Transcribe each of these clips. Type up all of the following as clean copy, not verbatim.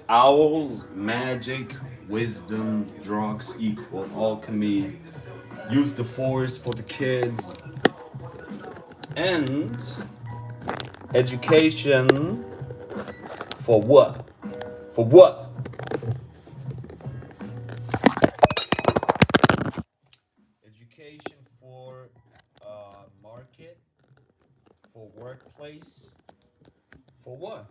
Owls, magic, wisdom, drugs equal alchemy. Use the force for the kids. And education for what? For what? Education for market, for workplace, for what?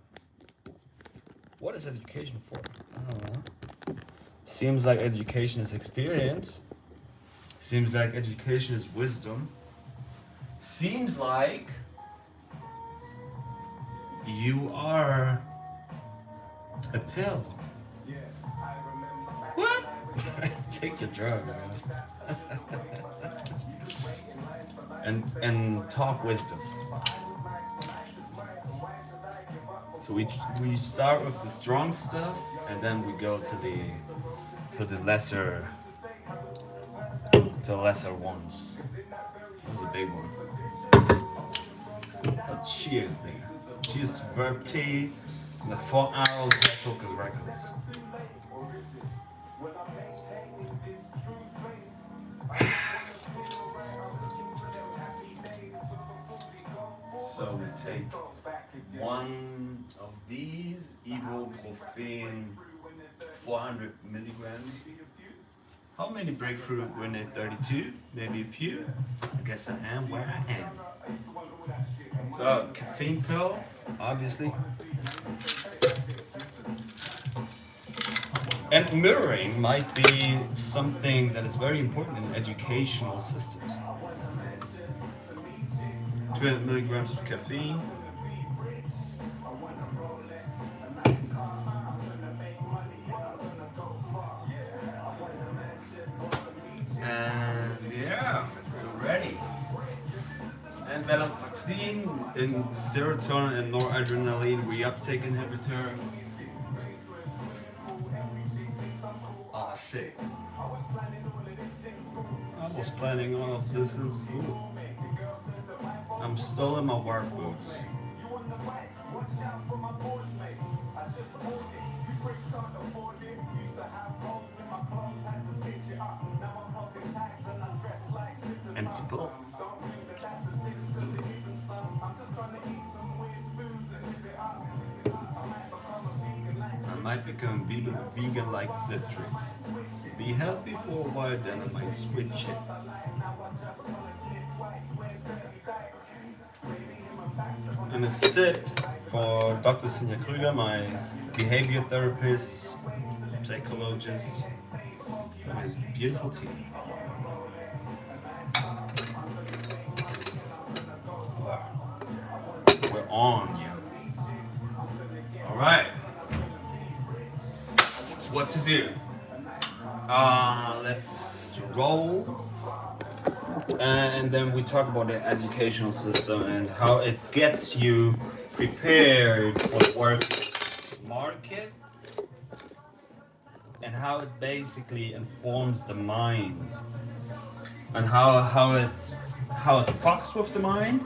What is education for? I don't know. Seems like education is experience. Seems like education is wisdom. Seems like you are a pill. What? Take your drugs, man. and talk wisdom. So we start with the strong stuff, and then we go to the lesser ones. That was a big one. But cheers there. Cheers to Verb T and the 4 Arrows Head Focus Records. So we take one of these ibuprofen, 400 milligrams. How many breakthrough were there? 32? Maybe a few? I guess I am where I am. So, caffeine pill, obviously. And mirroring might be something that is very important in educational systems. 200 milligrams of caffeine. And yeah, we're ready. And vaccine in serotonin and noradrenaline reuptake inhibitor. Ah, shit. I was planning all of this in school. I'm still in my work boots. Empty bowl. I might become vegan like flip tricks. Be healthy for a while, then I might switch it. And a sip for Dr. Sinja Krüger, my behavior therapist, psychologist, for his beautiful tea. Wow. We're on, yeah. All right. What to do? Let's roll. And then we talk about the educational system and how it gets you prepared for the work market and how it basically informs the mind and how it fucks with the mind,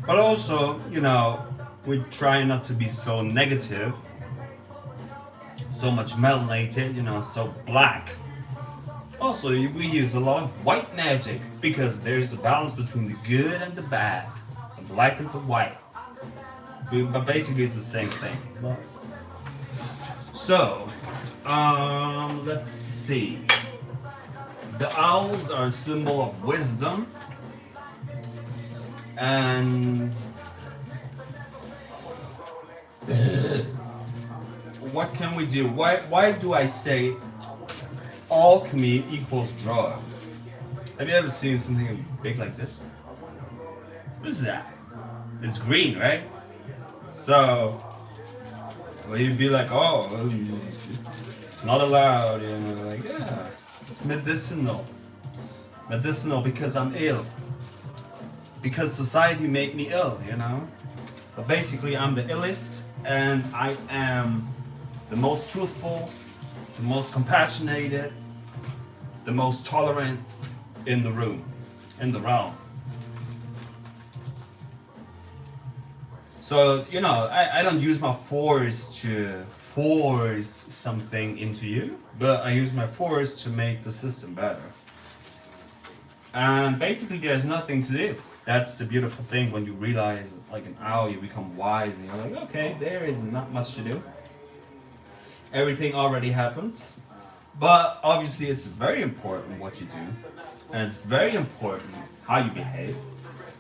but also, you know, we try not to be so negative, so much melanated, you know, so black. Also, we use a lot of white magic because there's a balance between the good and the bad, the black and the white. But basically, it's the same thing. So, let's see. The owls are a symbol of wisdom, and what can we do? Why do I say alchemy equals drugs? Have you ever seen something big like this? What is that? It's green, right? So, well, you'd be like, oh, it's not allowed, you know, like, yeah, it's medicinal. Medicinal because I'm ill. Because society made me ill, you know? But basically, I'm the illest, and I am the most truthful, the most compassionate, the most tolerant in the room, in the realm. So, you know, I don't use my force to force something into you, but I use my force to make the system better. And basically, there's nothing to do. That's the beautiful thing when you realize, like an owl, you become wise and you're like, okay, there is not much to do. Everything already happens. But obviously, it's very important what you do, and it's very important how you behave.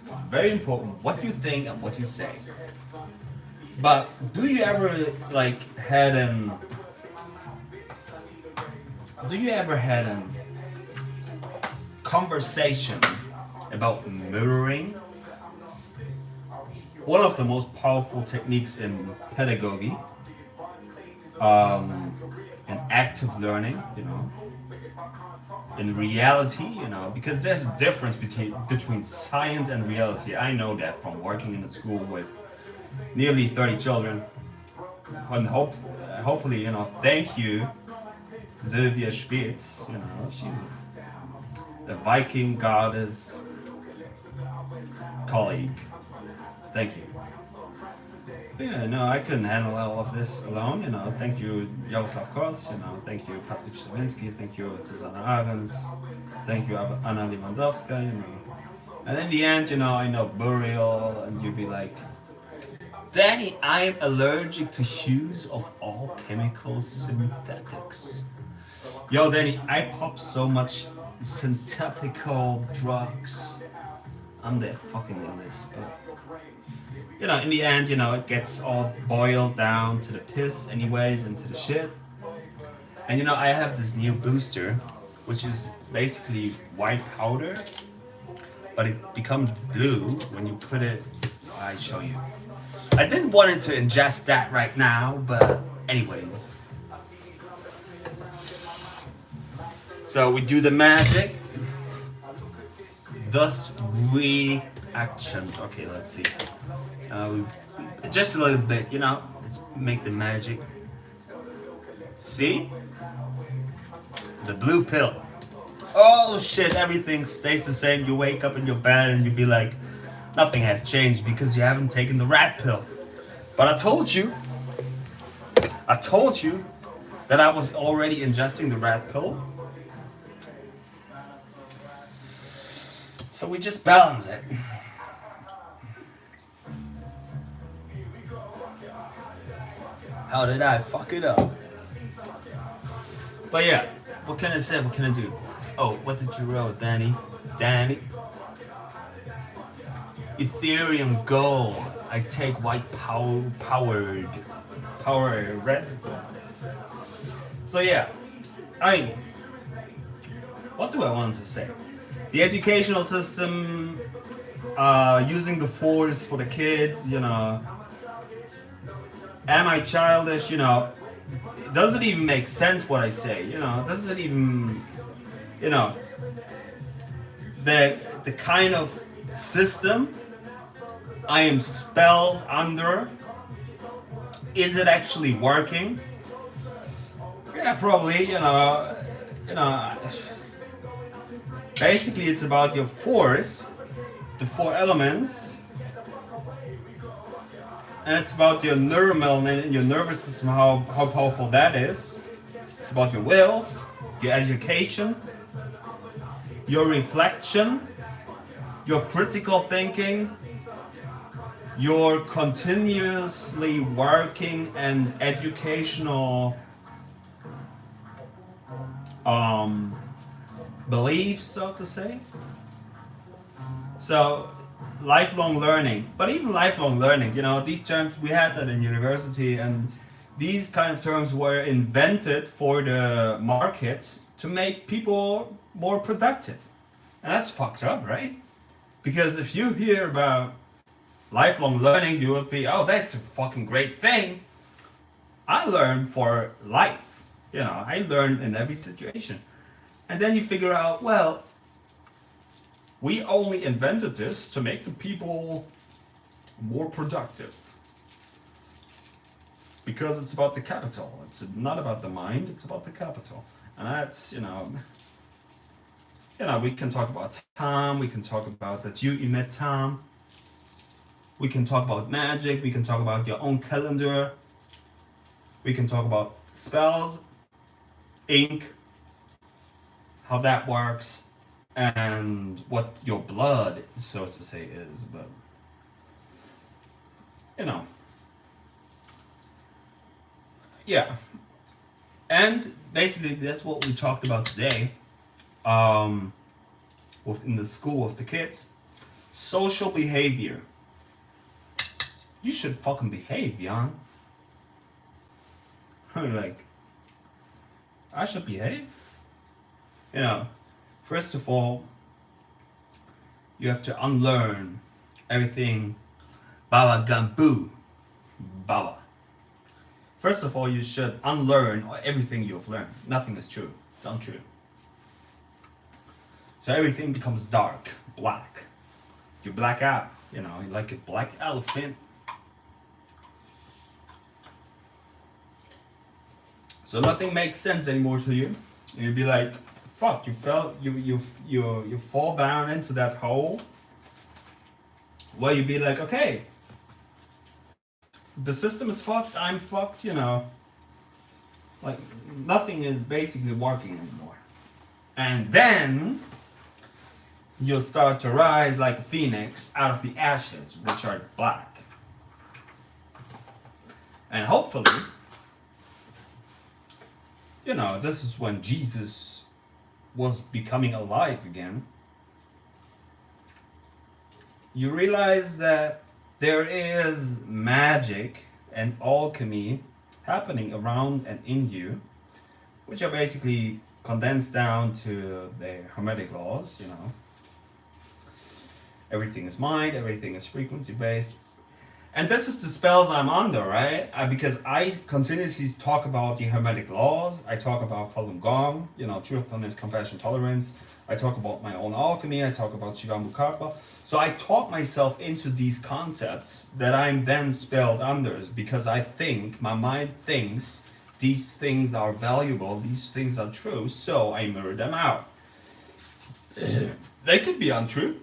It's very important what you think and what you say. But do you ever like had do you ever had a conversation about mirroring? One of the most powerful techniques in pedagogy, in active learning, you know, in reality, you know, because there's a difference between science and reality. I know that from working in a school with nearly 30 children, and hopefully, you know, thank you, Sylvia Spitz, you know, she's a Viking goddess colleague. Thank you. Yeah, no, I couldn't handle all of this alone, you know. Thank you, Jaroslav Kos, you know. Thank you, Patrick Stravinsky. Thank you, Susanna Arens. Thank you, Anna Lewandowska, you know. And in the end, you know, I know burial, and you'd be like, Danny, I'm allergic to hues of all chemical synthetics. Yo, Danny, I pop so much synthetical drugs. I'm the fucking illness, but you know, in the end, you know, it gets all boiled down to the piss anyways, and to the shit. And you know, I have this new booster, which is basically white powder, but it becomes blue when you put it. I show you. I didn't want it to ingest that right now, but anyways. So we do the magic. Thus reactions. Okay, let's see. Just a little bit, you know. Let's make the magic. See? The blue pill. Oh shit, everything stays the same. You wake up in your bed and you be like, nothing has changed because you haven't taken the rat pill. But I told you that I was already ingesting the rat pill. So we just balance it. How did I fuck it up? But yeah, what can I say? What can I do? Oh, what did you wrote, Danny? Danny? Ethereum gold. I take white power red. So yeah, what do I want to say? The educational system, using the force for the kids, you know. Am I childish? You know, it doesn't even make sense what I say. You know, it doesn't even, you know, the kind of system I am spelled under. Is it actually working? Yeah, probably. You know. Basically, it's about your force, the 4 elements, and it's about your neuromelon in your nervous system, how powerful that is. It's about your will, your education, your reflection, your critical thinking, your continuously working and educational beliefs, so to say. So lifelong learning, but even lifelong learning, you know, these terms, we had that in university, and these kind of terms were invented for the market to make people more productive. And that's fucked up, right? Because if you hear about lifelong learning, you would be, oh, that's a fucking great thing. I learn for life. You know, I learn in every situation. And then you figure out, well, we only invented this to make the people more productive. Because it's about the capital. It's not about the mind, it's about the capital. And that's, you know, we can talk about time, we can talk about that you emit time. We can talk about magic. We can talk about your own calendar. We can talk about spells, ink, how that works, and what your blood, so to say, is. But, you know, yeah. And basically, that's what we talked about today. In the school with the kids, social behavior. You should fucking behave, Jan. Like, I should behave. You know, first of all, you have to unlearn everything. Baba Gambu. Baba. First of all, you should unlearn everything you've learned. Nothing is true. It's untrue. So everything becomes dark, black. You black out, you know, like a black elephant. So nothing makes sense anymore to you. And you'd be like, fuck, you fall down into that hole. Well, you'd be like, okay, the system is fucked, I'm fucked, you know. Like, nothing is basically working anymore. And then you'll start to rise like a phoenix out of the ashes, which are black. And hopefully, you know, this is when Jesus was becoming alive again. You realize that there is magic and alchemy happening around and in you, which are basically condensed down to the Hermetic laws, you know. Everything is mind, everything is frequency based. And this is the spells I'm under, right? Because I continuously talk about the Hermetic laws. I talk about Falun Gong, you know, truthfulness, compassion, tolerance. I talk about my own alchemy. I talk about Shiva Mukarpa. So I talk myself into these concepts that I'm then spelled under because I think, my mind thinks these things are valuable, these things are true, so I mirror them out. They could be untrue.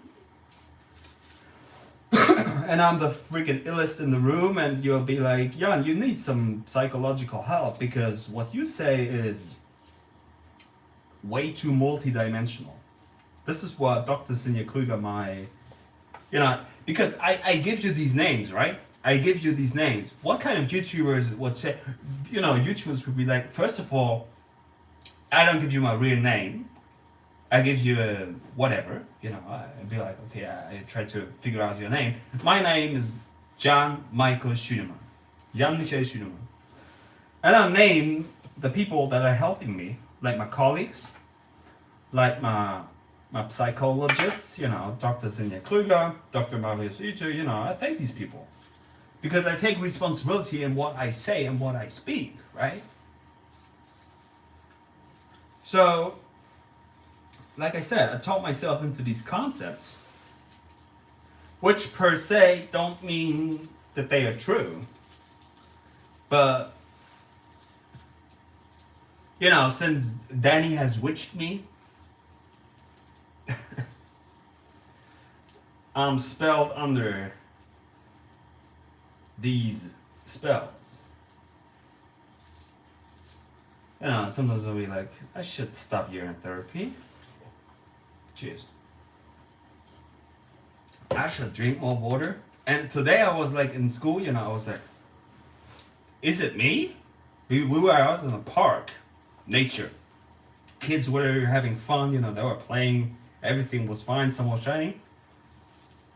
And I'm the freaking illest in the room, and you'll be like, Jan, you need some psychological help because what you say is way too multidimensional. This is what Dr. Sinja Kruger, you know, because I give you these names, right? I give you these names. What kind of YouTubers would say, you know, YouTubers would be like, first of all, I don't give you my real name. I give you a whatever, you know, I'd be like, okay, I try to figure out your name. My name is Jan Michael Schunemann. Jan Michael Schunemann. And I'll name the people that are helping me, like my colleagues, like my psychologists, you know, Dr. Sinja Kruger, Dr. Marius Ute, you know, I thank these people. Because I take responsibility in what I say and what I speak, right? So, like I said, I taught myself into these concepts, which per se don't mean that they are true. But, you know, since Danny has witched me, I'm spelled under these spells. You know, sometimes I'll be like, I should stop urine therapy. Cheers. I should drink more water. And today I was like in school, you know, I was like, is it me? We were out in the park, nature. Kids were having fun, you know, they were playing. Everything was fine, sun was shining.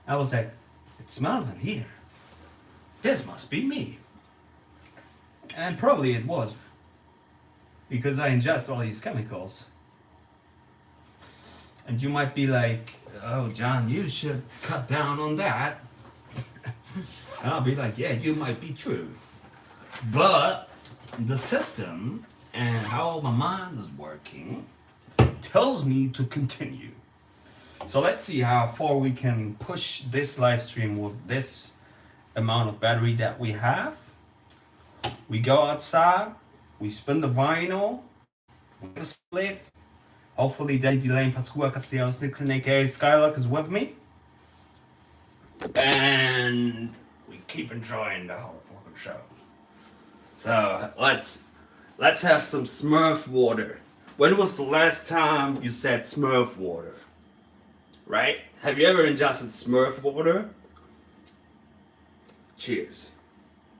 I was like, it smells in here. This must be me. And probably it was. Because I ingest all these chemicals. And you might be like, oh, John, you should cut down on that. And I'll be like, yeah, you might be true. But the system and how my mind is working tells me to continue. So let's see how far we can push this live stream with this amount of battery that we have. We go outside, we spin the vinyl, we get a split. Hopefully Daddy Delane Pascua Castellanos Nixon aka Skylark is with me. And we keep enjoying the whole fucking show. So let's have some Smurf water. When was the last time you said Smurf water? Right? Have you ever ingested Smurf water? Cheers.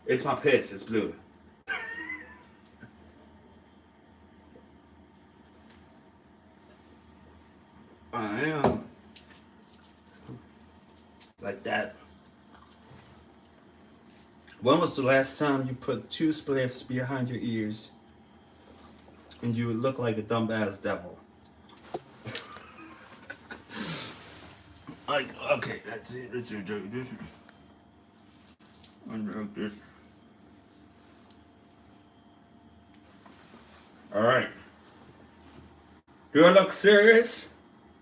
It's my piss, it's blue. I am. Like that. When was the last time you put 2 spliffs behind your ears and you look like a dumbass devil? Like, okay, that's it. Let's do this. Alright. Do I look serious?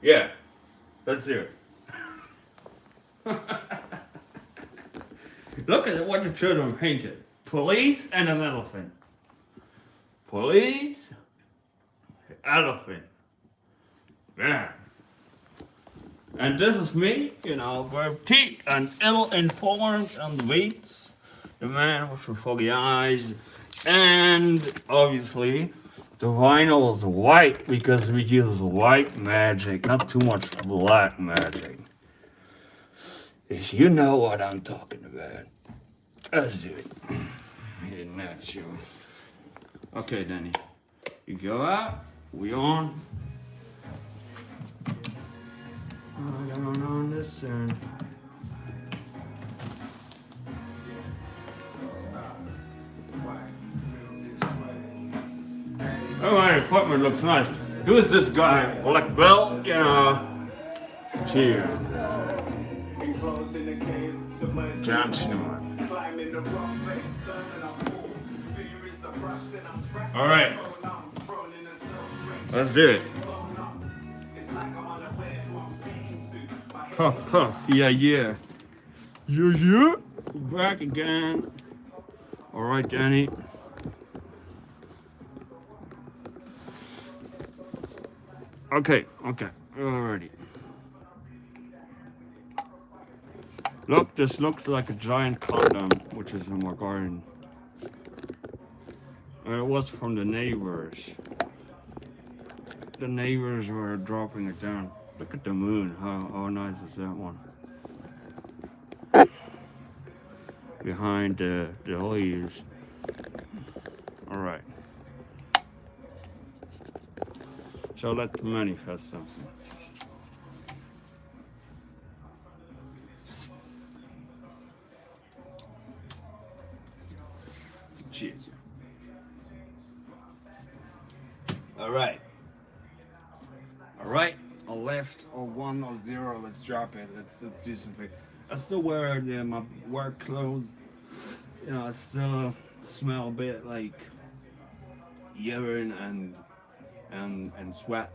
Yeah. Let's do it. Look at what the children painted. Police and an elephant. Police, elephant. Yeah. And this is me, you know, very petite and ill-informed on the beats. The man with the foggy eyes. And obviously, the vinyl is white because we use white magic, not too much black magic. If you know what I'm talking about, let's do it. Yeah, not you. Okay, Danny. You go out, we on. I don't understand. Oh, my equipment looks nice. Who is this guy? Black belt? You know. Cheers. John Qimen. All right. Let's do it. Puff, puff. Yeah, yeah. Yeah, yeah. Back again. All right, Danny. Okay, okay. Alrighty. Look, this looks like a giant condom, which is in my garden. And it was from the neighbors. The neighbors were dropping it down. Look at the moon. How nice is that one? Behind the leaves. Alright. So let's manifest something. Cheers. Alright. Alright. A left or 1 or 0. Let's drop it. Let's do something. I still wear my work clothes. You know, I still smell a bit like urine and sweat.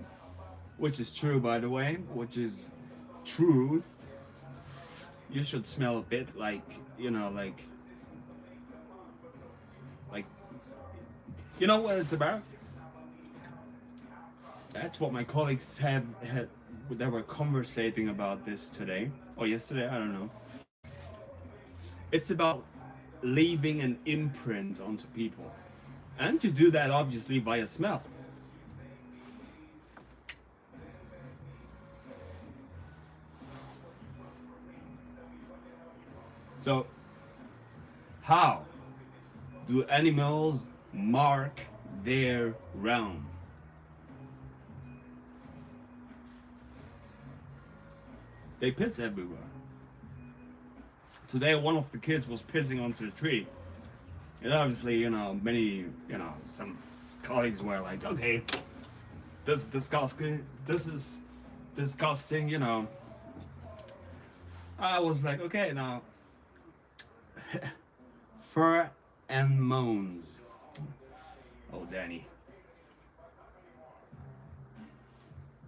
Which is true, by the way. Which is truth. You should smell a bit like, you know, like you know what it's about? That's what my colleagues had they were conversating about this today or yesterday, I don't know. It's about leaving an imprint onto people. And you do that obviously via smell. So, how do animals mark their realm? They piss everywhere. Today one of the kids was pissing onto the tree. And obviously, you know, some colleagues were like, okay, this is disgusting, you know. I was like, okay, now, fur and moans. Oh, Danny.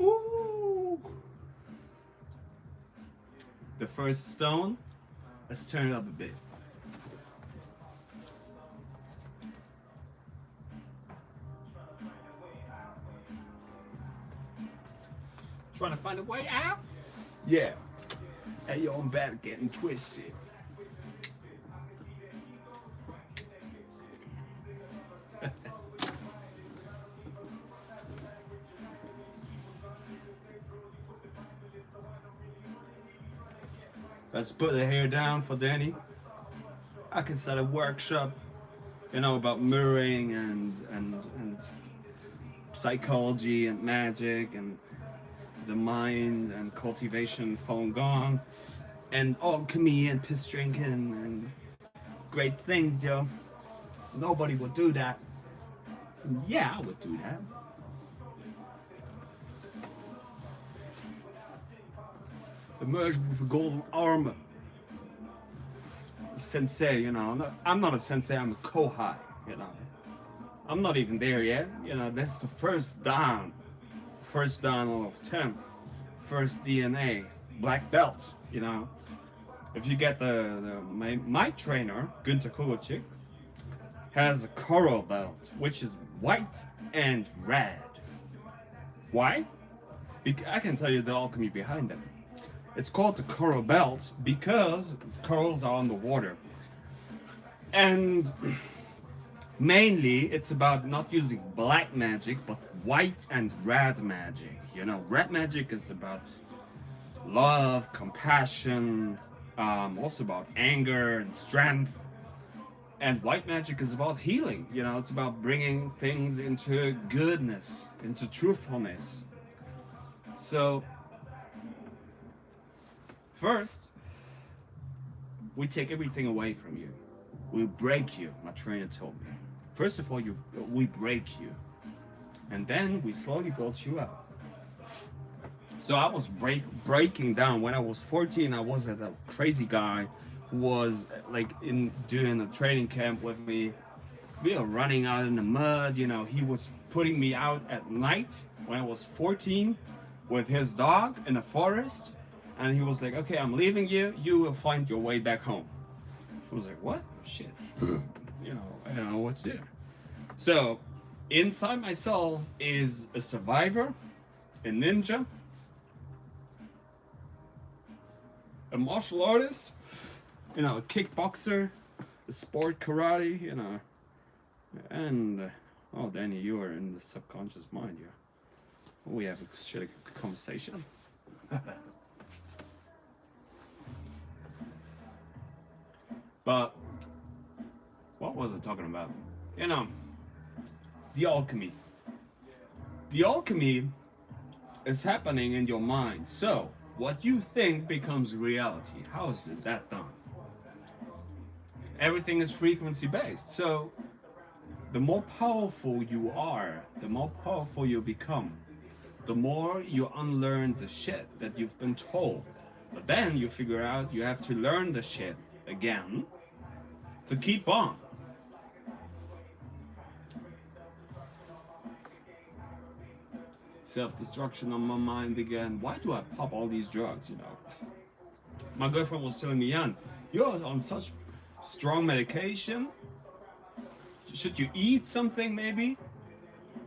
Ooh. The first stone, let's turn it up a bit. Trying to find a way out? Yeah. Hey, yo, I'm back getting twisted. Let's put the hair down for Danny. I can start a workshop, about mirroring and psychology and magic and the mind and cultivation, Falun Gong, and alchemy and piss drinking and great things, yo. Nobody would do that. Yeah, I would do that. Emerge with a golden armor. Sensei, I'm not a sensei, I'm a kohai, I'm not even there yet, that's the first dan. First dan of 10. First DNA. Black belt, If you get my trainer, Günther Kugocik, has a coral belt, which is white and red. Why? I can tell you the alchemy behind it. It's called the coral belt because corals are on the water. And mainly it's about not using black magic, but white and red magic. Red magic is about love, compassion, also about anger and strength. And white magic is about healing. It's about bringing things into goodness, into truthfulness. So, first, we take everything away from you. We break you, my trainer told me. First of all, we break you. And then we slowly build you up. So I was breaking down. When I was 14, I was at a crazy guy who was doing a training camp with me. We were running out in the mud, he was putting me out at night when I was 14 with his dog in the forest. And he was like, okay, I'm leaving you. You will find your way back home. I was like, what? Shit. I don't know what to do. So, inside myself is a survivor, a ninja, a martial artist, a kickboxer, a sport karate, and, Danny, you are in the subconscious mind, yeah. We have a conversation. But what was I talking about? The alchemy. The alchemy is happening in your mind. So what you think becomes reality. How is that done? Everything is frequency based. So the more powerful you are, the more powerful you become. The more you unlearn the shit that you've been told. But then you figure out you have to learn the shit again to keep on. Self-destruction on my mind again. Why do I pop all these drugs, My girlfriend was telling me, Jan, you're on such strong medication. Should you eat something maybe?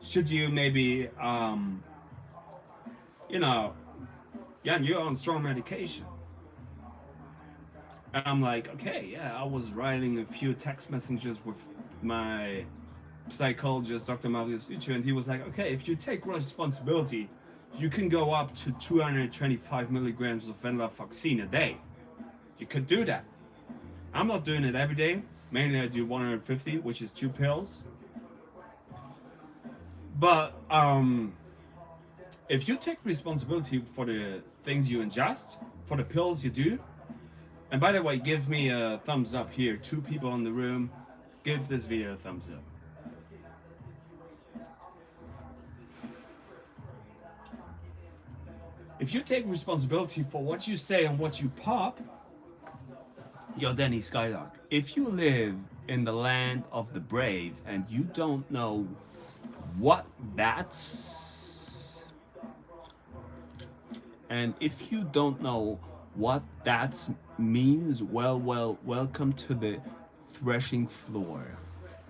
Should you maybe, Jan, you're on strong medication. And I'm like, okay, yeah, I was writing a few text messages with my psychologist, Dr. Marius Uchu, and he was like, okay, if you take responsibility, you can go up to 225 milligrams of venlafaxine a day. You could do that. I'm not doing it every day. Mainly I do 150, which is 2 pills. But if you take responsibility for the things you ingest, for the pills you do, and by the way, give me a thumbs up here. 2 people in the room. Give this video a thumbs up. If you take responsibility for what you say and what you pop, you're Danny Skylark. If you live in the land of the brave and you don't know what that's, and if you don't know what that means, well, welcome to the threshing floor.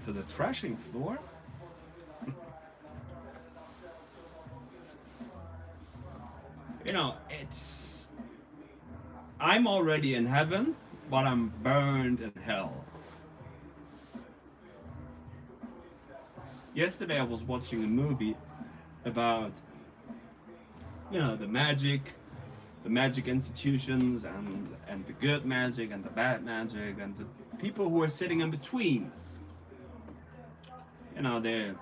To the threshing floor? I'm already in heaven, but I'm burned in hell. Yesterday I was watching a movie about, you know, the magic institutions and the good magic and the bad magic and the people who are sitting in between. You know, the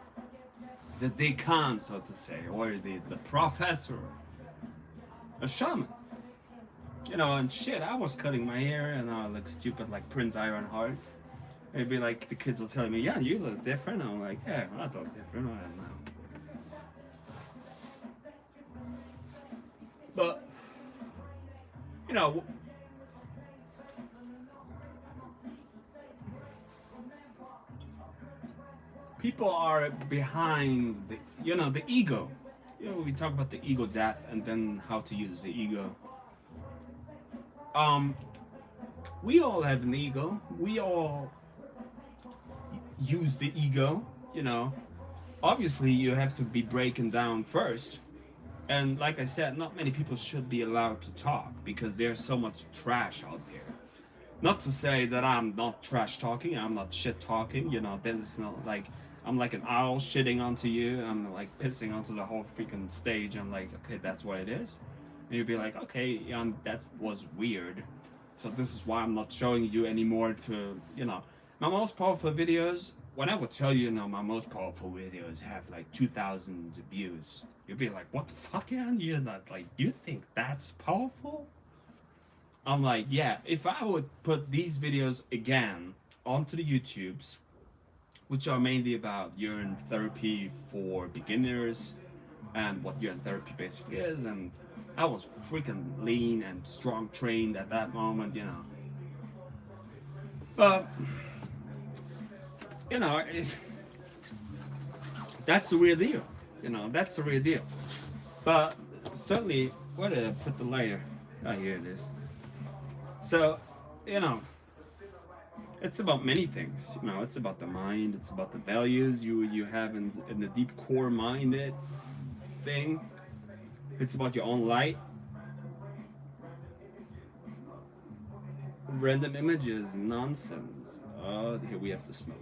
decan, so to say, or the professor, a shaman. You know, and shit, I was cutting my hair and I look stupid like Prince Ironheart. It'd be like the kids will tell me, yeah, you look different. I'm like, yeah, I look different. I don't know. But, you know, people are behind the, you know, the ego. You know, we talk about the ego death and then how to use the ego. We all have an ego. We all use the ego, you know. Obviously, you have to be breaking down first. And like I said, not many people should be allowed to talk because there's so much trash out there. Not to say that I'm not trash talking, I'm not shit talking, you know, there's not like, I'm like an owl shitting onto you, I'm like pissing onto the whole freaking stage, I'm like, okay, that's what it is. And you'd be like, okay, that was weird. So this is why I'm not showing you anymore to, you know, my most powerful videos, when I would tell you, you know, my most powerful videos have like 2,000 views. You'd be like, what the fuck, Jan? You're not like, you think that's powerful? I'm like, yeah, if I would put these videos again onto the YouTubes, which are mainly about urine therapy for beginners and what urine therapy basically is, and I was freaking lean and strong trained at that moment, you know. But, you know, that's the real deal. You know, that's the real deal. But certainly, where did I put the lighter? Oh, here it is. So, you know, it's about many things. You know, it's about the mind. It's about the values you have in the deep core minded thing. It's about your own light. Random images, nonsense. Oh, here we have to smoke.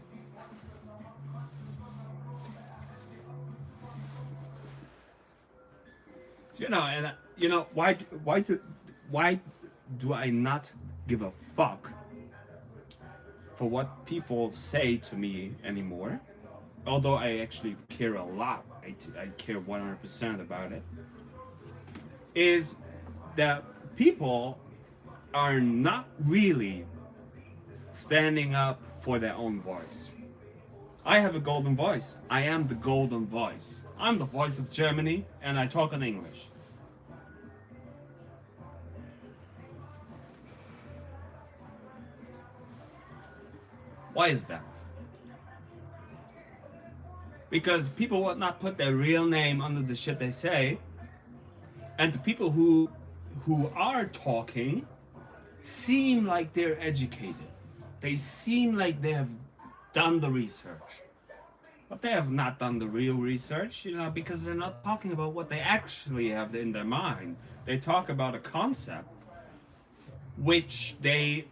You know, and you know why do I not give a fuck for what people say to me anymore? Although I actually care a lot, I care 100% about it. Is that people are not really standing up for their own voice. I have a golden voice. I am the golden voice. I'm the voice of Germany, and I talk in English. Why is that? Because people will not put their real name under the shit they say, and the people who are talking seem like they're educated. They seem like they have done the research. But they have not done the real research, you know, because they're not talking about what they actually have in their mind. They talk about a concept which they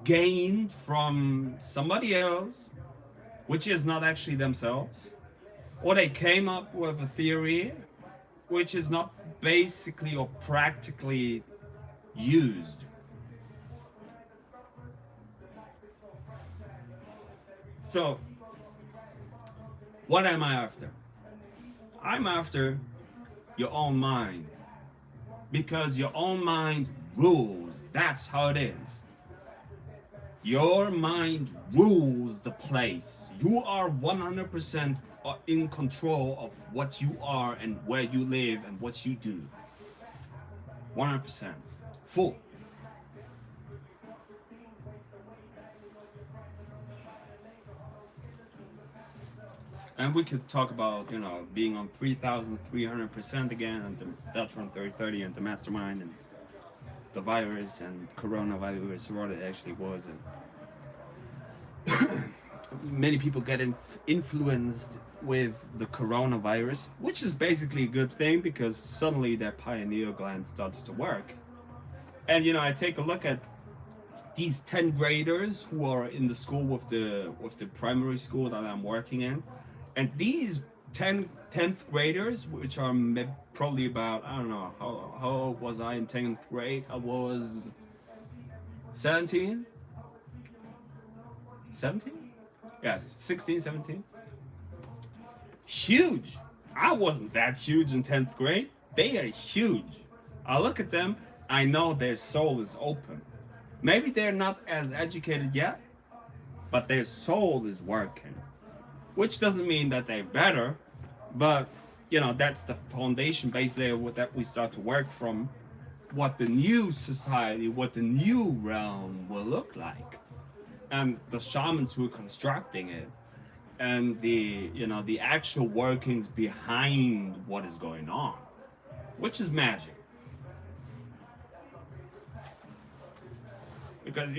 gained from somebody else, which is not actually themselves. Or they came up with a theory which is not basically or practically used. So, what am I after? I'm after your own mind. Because your own mind rules. That's how it is. Your mind rules the place. You are 100% in control of what you are and where you live and what you do. 100%. Full. And we could talk about, you know, being on 3,300% again, and the Deltron 3030 and the mastermind and the virus and coronavirus, what it actually was. And many people get influenced with the coronavirus, which is basically a good thing because suddenly their pineal gland starts to work. And I take a look at these 10th graders who are in the school with the primary school that I'm working in, and these 10th graders, which are probably about, I don't know, how old was I in 10th grade? I was 17. 17? Yes, 16, 17. Huge. I wasn't that huge in 10th grade. They are huge. I look at them, I know their soul is open. Maybe they're not as educated yet, but their soul is working. Which doesn't mean that they're better, but that's the foundation base there that we start to work from, what the new society, what the new realm will look like. And the shamans who are constructing it, and the actual workings behind what is going on, which is magic. Because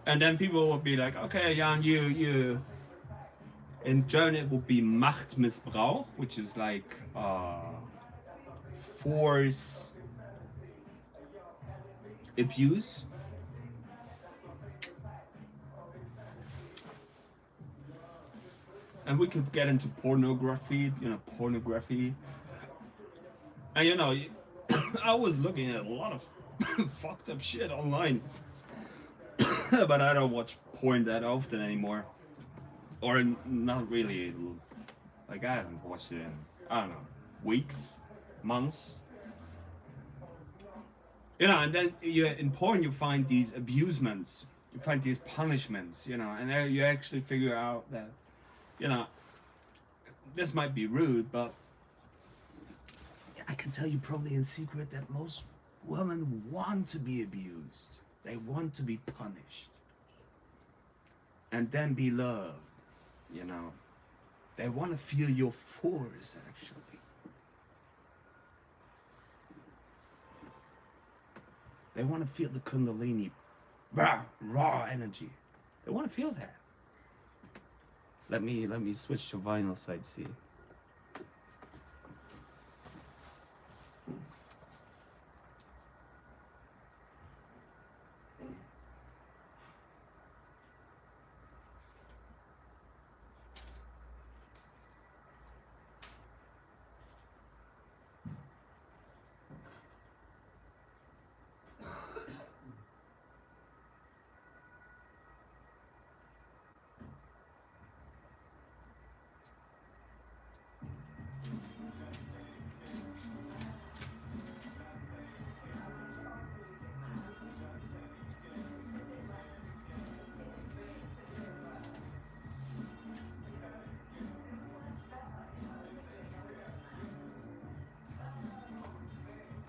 and then people will be like, okay, Jan, you in German it would be Machtmissbrauch, which is like force abuse. And we could get into pornography, pornography. And I was looking at a lot of fucked up shit online. But I don't watch porn that often anymore. Or not really. Like, I haven't watched it in, I don't know, weeks, months. And then in porn you find these abusements, you find these punishments, and then you actually figure out that, this might be rude, but I can tell you probably in secret that most women want to be abused. They want to be punished. And then be loved, They want to feel your force, actually. They want to feel the Kundalini, raw energy. They want to feel that. Let me switch to vinyl side C.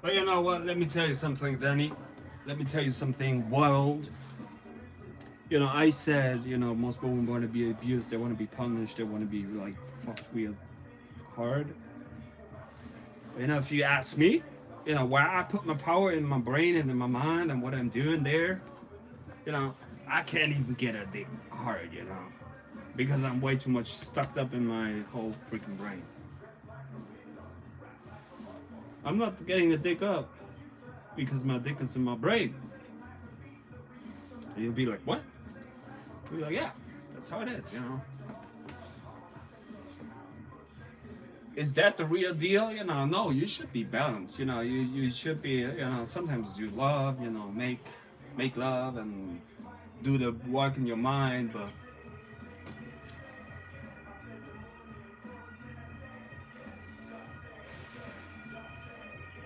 But you know what? Let me tell you something, Danny. Let me tell you something, world. I said, most women want to be abused, they want to be punished, they want to be like fucked real hard. If you ask me, where I put my power in my brain and in my mind and what I'm doing there, I can't even get a dick hard, because I'm way too much stuck up in my whole freaking brain. I'm not getting a dick up because my dick is in my brain. And you'll be like, what? You'll be like, yeah, that's how it is, Is that the real deal? No, you should be balanced. You should be, sometimes do love, make love and do the work in your mind, but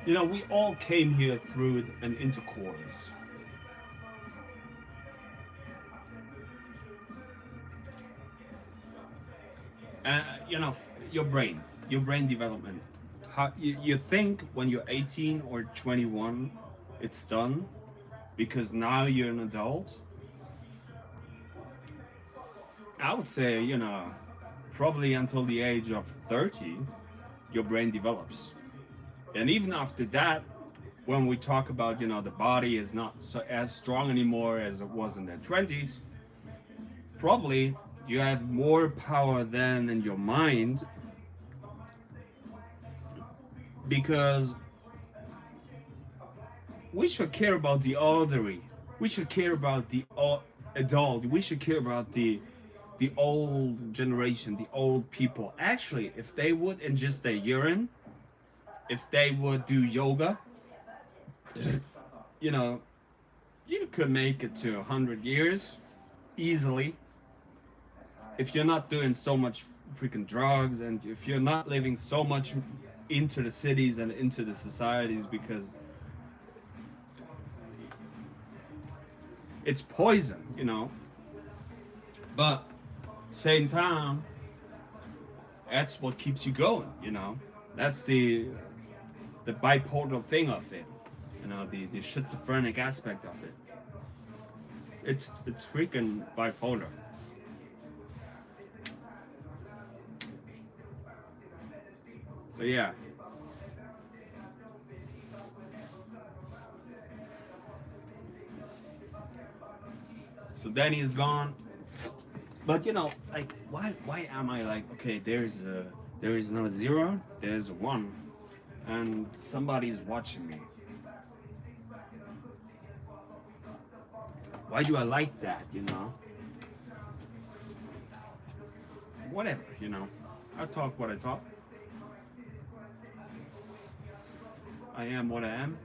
we all came here through an intercourse. Your brain development. How you think when you're 18 or 21, it's done, because now you're an adult. I would say, probably until the age of 30, your brain develops. And even after that, when we talk about, the body is not as strong anymore as it was in their 20s, probably you have more power then in your mind, because we should care about the elderly. We should care about the adult. We should care about the old generation, the old people. Actually, if they would ingest their urine, if they would do yoga, you know, you could make it to 100 years easily. If you're not doing so much freaking drugs, and if you're not living so much into the cities and into the societies, because it's poison, you know. But same time, that's what keeps you going, you know. That's the bipolar thing of it, you know, the schizophrenic aspect of it. It's freaking bipolar. So yeah. So Danny is gone. But you know, like why am I like, okay, there is no zero, there's a one, and somebody's watching me. Why do I like that, you know? Whatever, you know. I talk what I talk. I am what I am.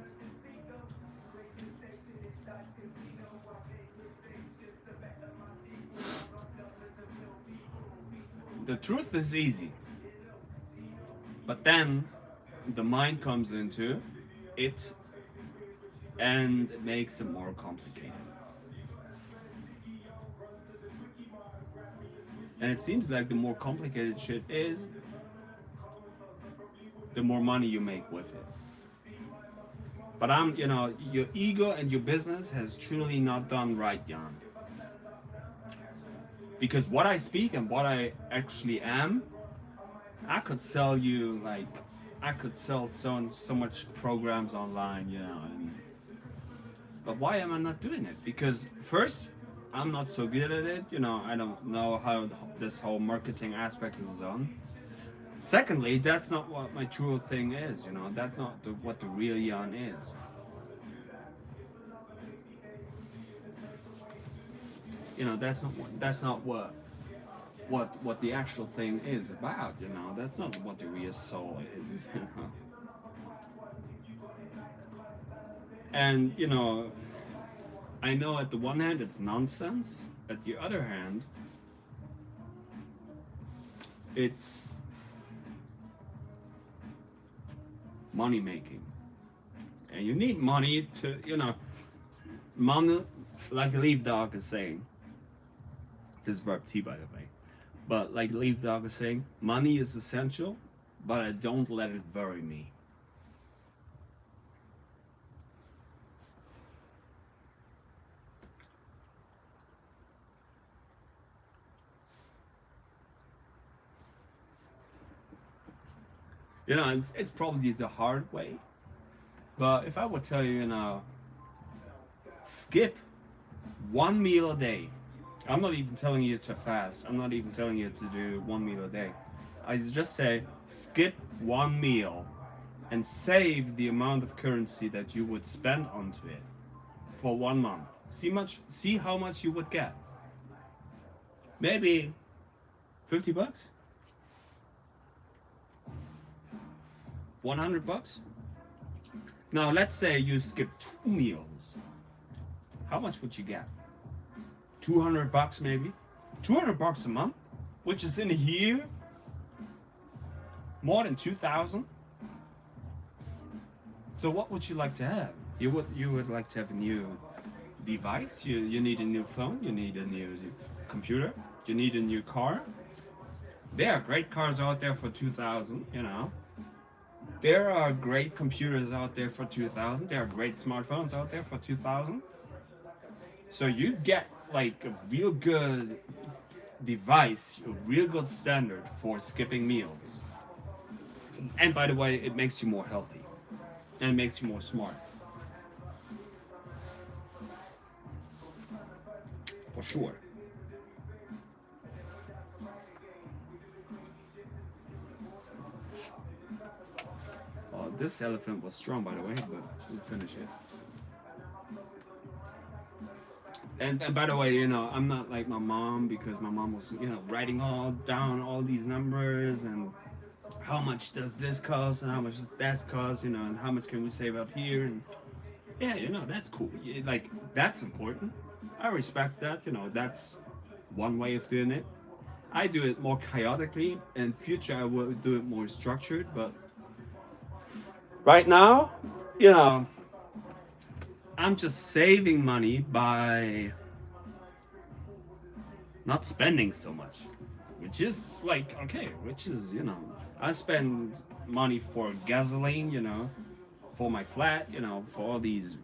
The truth is easy, but then the mind comes into it and it makes it more complicated. And it seems like the more complicated shit is, the more money you make with it. But you know, your ego and your business has truly not done right, Jan. Because what I speak and what I actually am, I could sell you, like, I could sell so much programs online, you know. But why am I not doing it? Because first, I'm not so good at it, you know. I don't know how this whole marketing aspect is done. Secondly, that's not what my true thing is, you know. That's not what the real Jan is. You know, that's not what the actual thing is about, you know. That's not what the real soul is, you know. And you know, I know at the one hand it's nonsense, at the other hand it's money making. And you need money to, you know, money, like Leaf Dog is saying. This is verb T, by the way. But like Leaf Dog is saying, money is essential, but I don't let it worry me. You know, it's probably the hard way. But if I would tell you, you know, skip one meal a day. I'm not even telling you to fast. I'm not even telling you to do one meal a day. I just say skip one meal and save the amount of currency that you would spend onto it for 1 month. See how much you would get. Maybe $50? $100? Now let's say you skip 2 meals. How much would you get? $200 maybe? $200 a month? Which is in a year more than 2,000? So what would you like to have? You would like to have a new device? You need a new phone, you need a new computer, you need a new car. There are great cars out there for 2,000, you know. There are great computers out there for 2,000. There are great smartphones out there for 2,000. So you get like a real good device, a real good standard for skipping meals. And by the way, it makes you more healthy and it makes you more smart. For sure. This elephant was strong, by the way, but we'll finish it. And by the way, you know, I'm not like my mom, because my mom was, you know, writing all down all these numbers and how much does this cost and how much does that cost, you know, and how much can we save up here, and yeah, you know, that's cool. Like, that's important. I respect that. You know, that's one way of doing it. I do it more chaotically. In future, I will do it more structured. But right now, you know, I'm just saving money by not spending so much, which is like okay, which is, you know, I spend money for gasoline, you know, for my flat, you know, for all these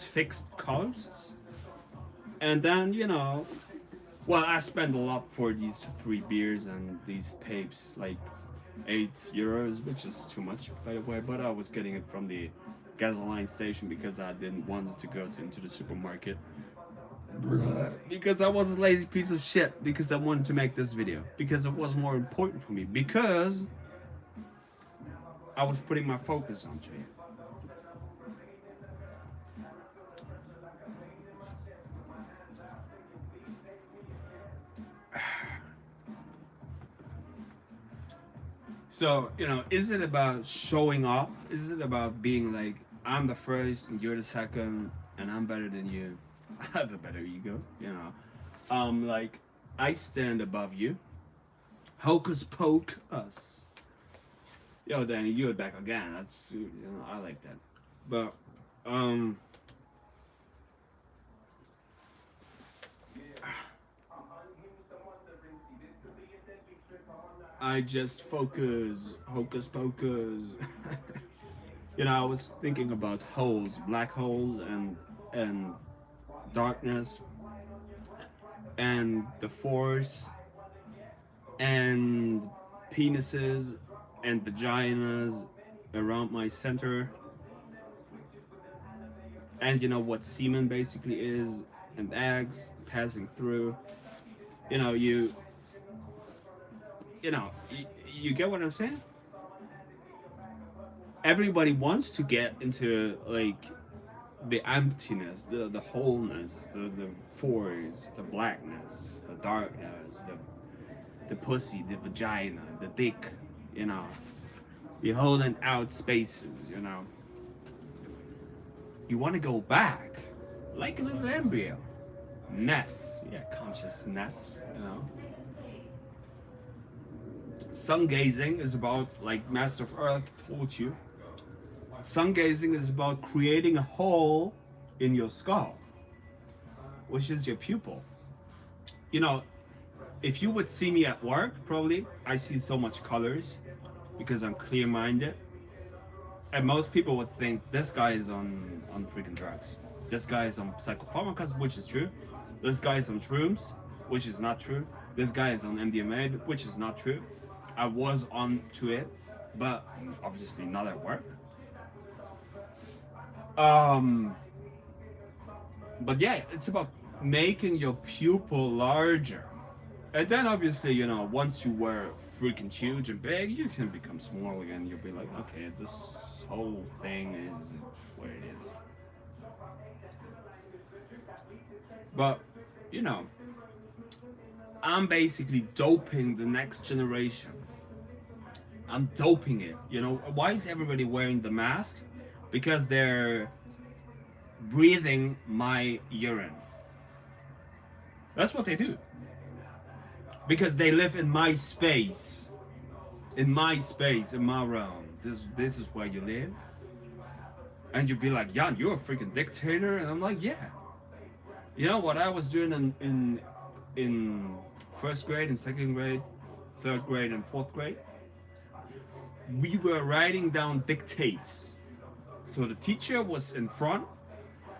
fixed costs, and then, you know, well, I spend a lot for these three beers and these papes, like €8, which is too much, by the way. But I was getting it from the gasoline station because I didn't want to go into the supermarket. Because I was a lazy piece of shit. Because I wanted to make this video. Because it was more important for me. Because I was putting my focus onto it. So, you know, is it about showing off? Is it about being like, I'm the first and you're the second and I'm better than you? I have a better ego, you know. Like, I stand above you. Hocus poke us. Yo, Danny, you're back again. That's, you know, I like that. But, I just focus, hocus pocus. You know, I was thinking about holes, black holes, and darkness, and the force, and penises, and vaginas around my center, and you know what semen basically is, and eggs passing through. You know, you get what I'm saying? Everybody wants to get into like the emptiness, the wholeness, the force, the blackness, the darkness, the pussy, the vagina, the dick, you know. You're holding out spaces, you know. You want to go back, like a little embryo. Nest, yeah, consciousness, you know. Sun gazing is about, like Master of Earth told you, sun gazing is about creating a hole in your skull, which is your pupil. You know, if you would see me at work, probably I see so much colors because I'm clear-minded, and most people would think this guy is on freaking drugs. This guy is on psychopharmacas, which is true. This guy is on shrooms, which is not true. This guy is on MDMA, which is not true. I was on to it, but obviously not at work. But yeah, it's about making your pupil larger. And then obviously, you know, once you were freaking huge and big, you can become small again. You'll be like, okay, this whole thing is what it is. But, you know, I'm basically doping the next generation. I'm doping it. You know, why is everybody wearing the mask? Because they're breathing my urine. That's what they do. Because they live in my space. In my space, in my realm. This is where you live. And you'd be like, Jan, you're a freaking dictator. And I'm like, yeah. You know what I was doing in first grade and second grade, third grade and fourth grade? We were writing down dictates. So the teacher was in front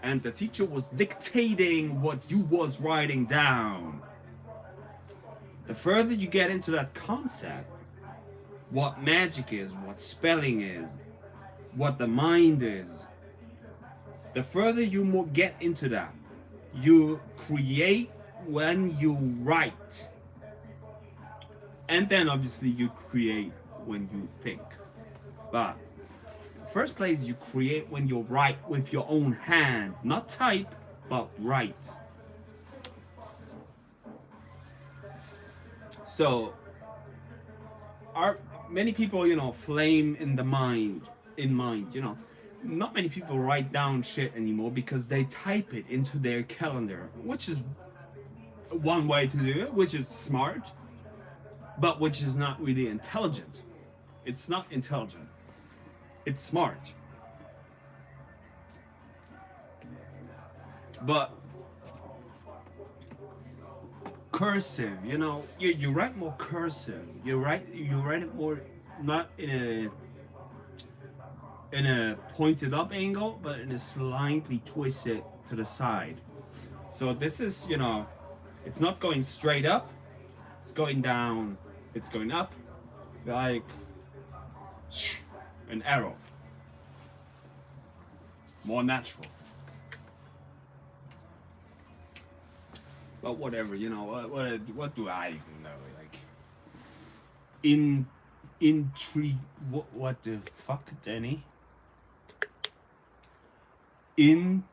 and the teacher was dictating what you was writing down. The further you get into that concept, what magic is, what spelling is, what the mind is, the further you get into that, you create when you write. And then obviously you create when you think. But first place, you create when you write with your own hand, not type, but write. So are many people, you know, flame in the mind, in mind, you know, not many people write down shit anymore because they type it into their calendar, which is one way to do it, which is smart, but which is not really intelligent. It's not intelligent. It's smart. But cursive, you know, you write more cursive. You write it more, not in a pointed up angle, but in a slightly twisted to the side. So this is, you know, it's not going straight up, it's going down, it's going up, like an arrow. More natural. But whatever, you know, what do I even know? Like, intrigue, what the fuck, Danny? Intricate.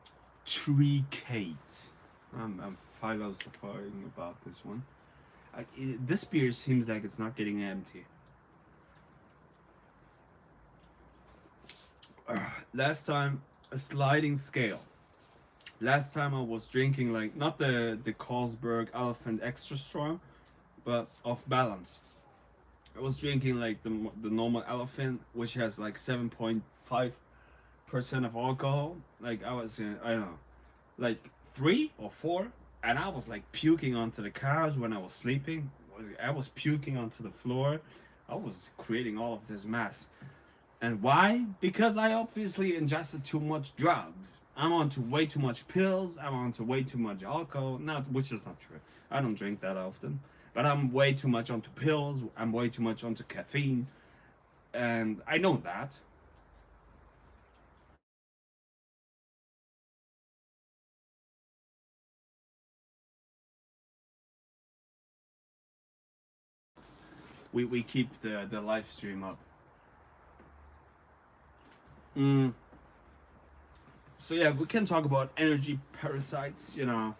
I'm philosophizing about this one. This beer seems like it's not getting empty. Last time, a sliding scale. Last time I was drinking, like, not the Carlsberg Elephant Extra Strong, but off balance. I was drinking like the normal Elephant, which has like 7.5% of alcohol. Like, I was I don't know, like 3 or 4, and I was like puking onto the couch when I was sleeping. I was puking onto the floor. I was creating all of this mess. And why? Because I obviously ingested too much drugs. I'm onto way too much pills. I'm onto way too much alcohol. Not, which is not true. I don't drink that often. But I'm way too much onto pills. I'm way too much onto caffeine. And I know that. We keep the live stream up. So yeah, we can talk about energy parasites, you know,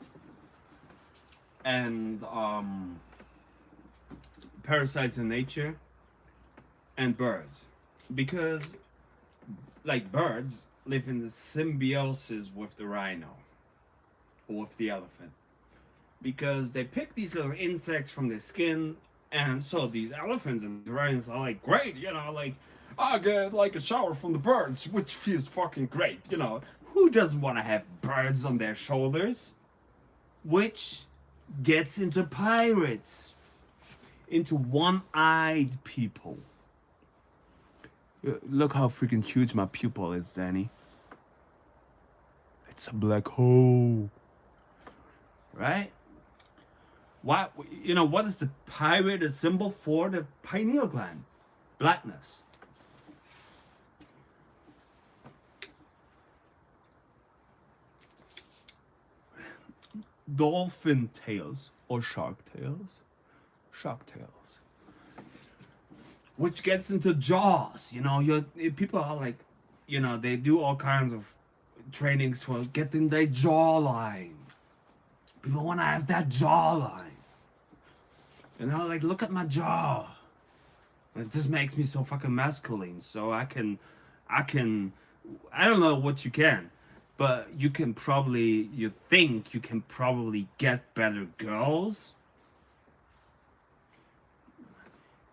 and parasites in nature and birds, because like birds live in the symbiosis with the rhino or with the elephant, because they pick these little insects from their skin, and so these elephants and rhinos are like, great, you know, like, I get like a shower from the birds, which feels fucking great, you know. Who doesn't want to have birds on their shoulders? Which gets into pirates, into one-eyed people. Look how freaking huge my pupil is, Danny. It's a black hole. Right? Why, you know, what is the pirate a symbol for? The pineal gland. Blackness. Dolphin tails or shark tails. Shark tails. Which gets into jaws. You know, people are like, you know, they do all kinds of trainings for getting their jawline. People want to have that jawline. You know, like, look at my jaw. Like, this makes me so fucking masculine. So I don't know what you can, but you can probably, you think you can probably get better girls.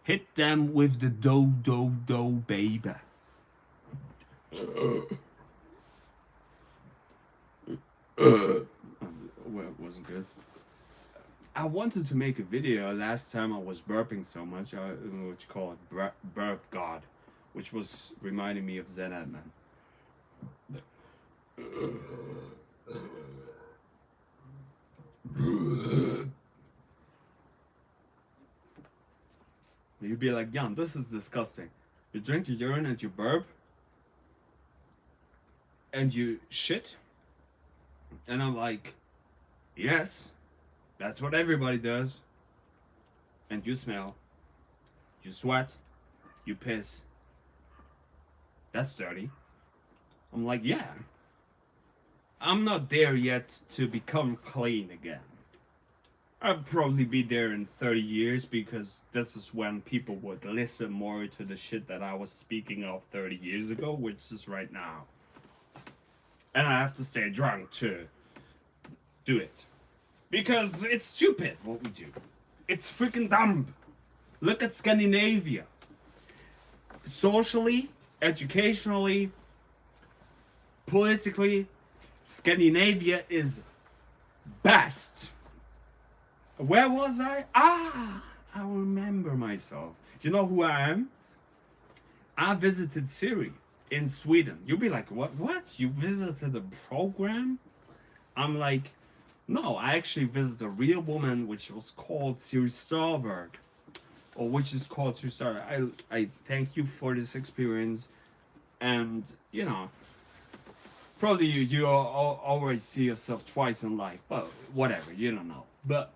Hit them with the do, baby. Well, it wasn't good. I wanted to make a video last time I was burping so much, which called Burp God, which was reminding me of Zen Edman. You'd be like, Jan, this is disgusting. You drink your urine and you burp, and you shit, and I'm like, yes, that's what everybody does. And you smell, you sweat, you piss. That's dirty. I'm like, yeah. I'm not there yet to become clean again. I'd probably be there in 30 years because this is when people would listen more to the shit that I was speaking of 30 years ago, which is right now. And I have to stay drunk to do it. Because it's stupid what we do. It's freaking dumb. Look at Scandinavia. Socially, educationally, politically, Scandinavia is best. Where was I? I remember myself. You know who I am? I visited Siri in Sweden. You'll be like, what? You visited a program? I'm like, no, I actually visited a real woman which was called Siri Starberg. Or which is called Siri Starberg. I thank you for this experience. And, you know, probably you always see yourself twice in life. But whatever, you don't know. But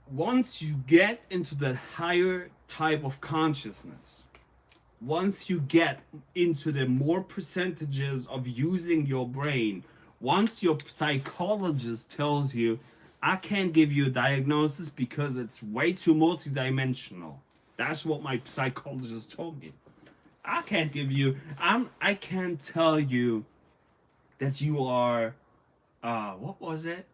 once you get into the higher type of consciousness, once you get into the more percentages of using your brain, once your psychologist tells you, I can't give you a diagnosis because it's way too multidimensional. That's what my psychologist told me. I can't give you, I can't tell you that you are, what was it?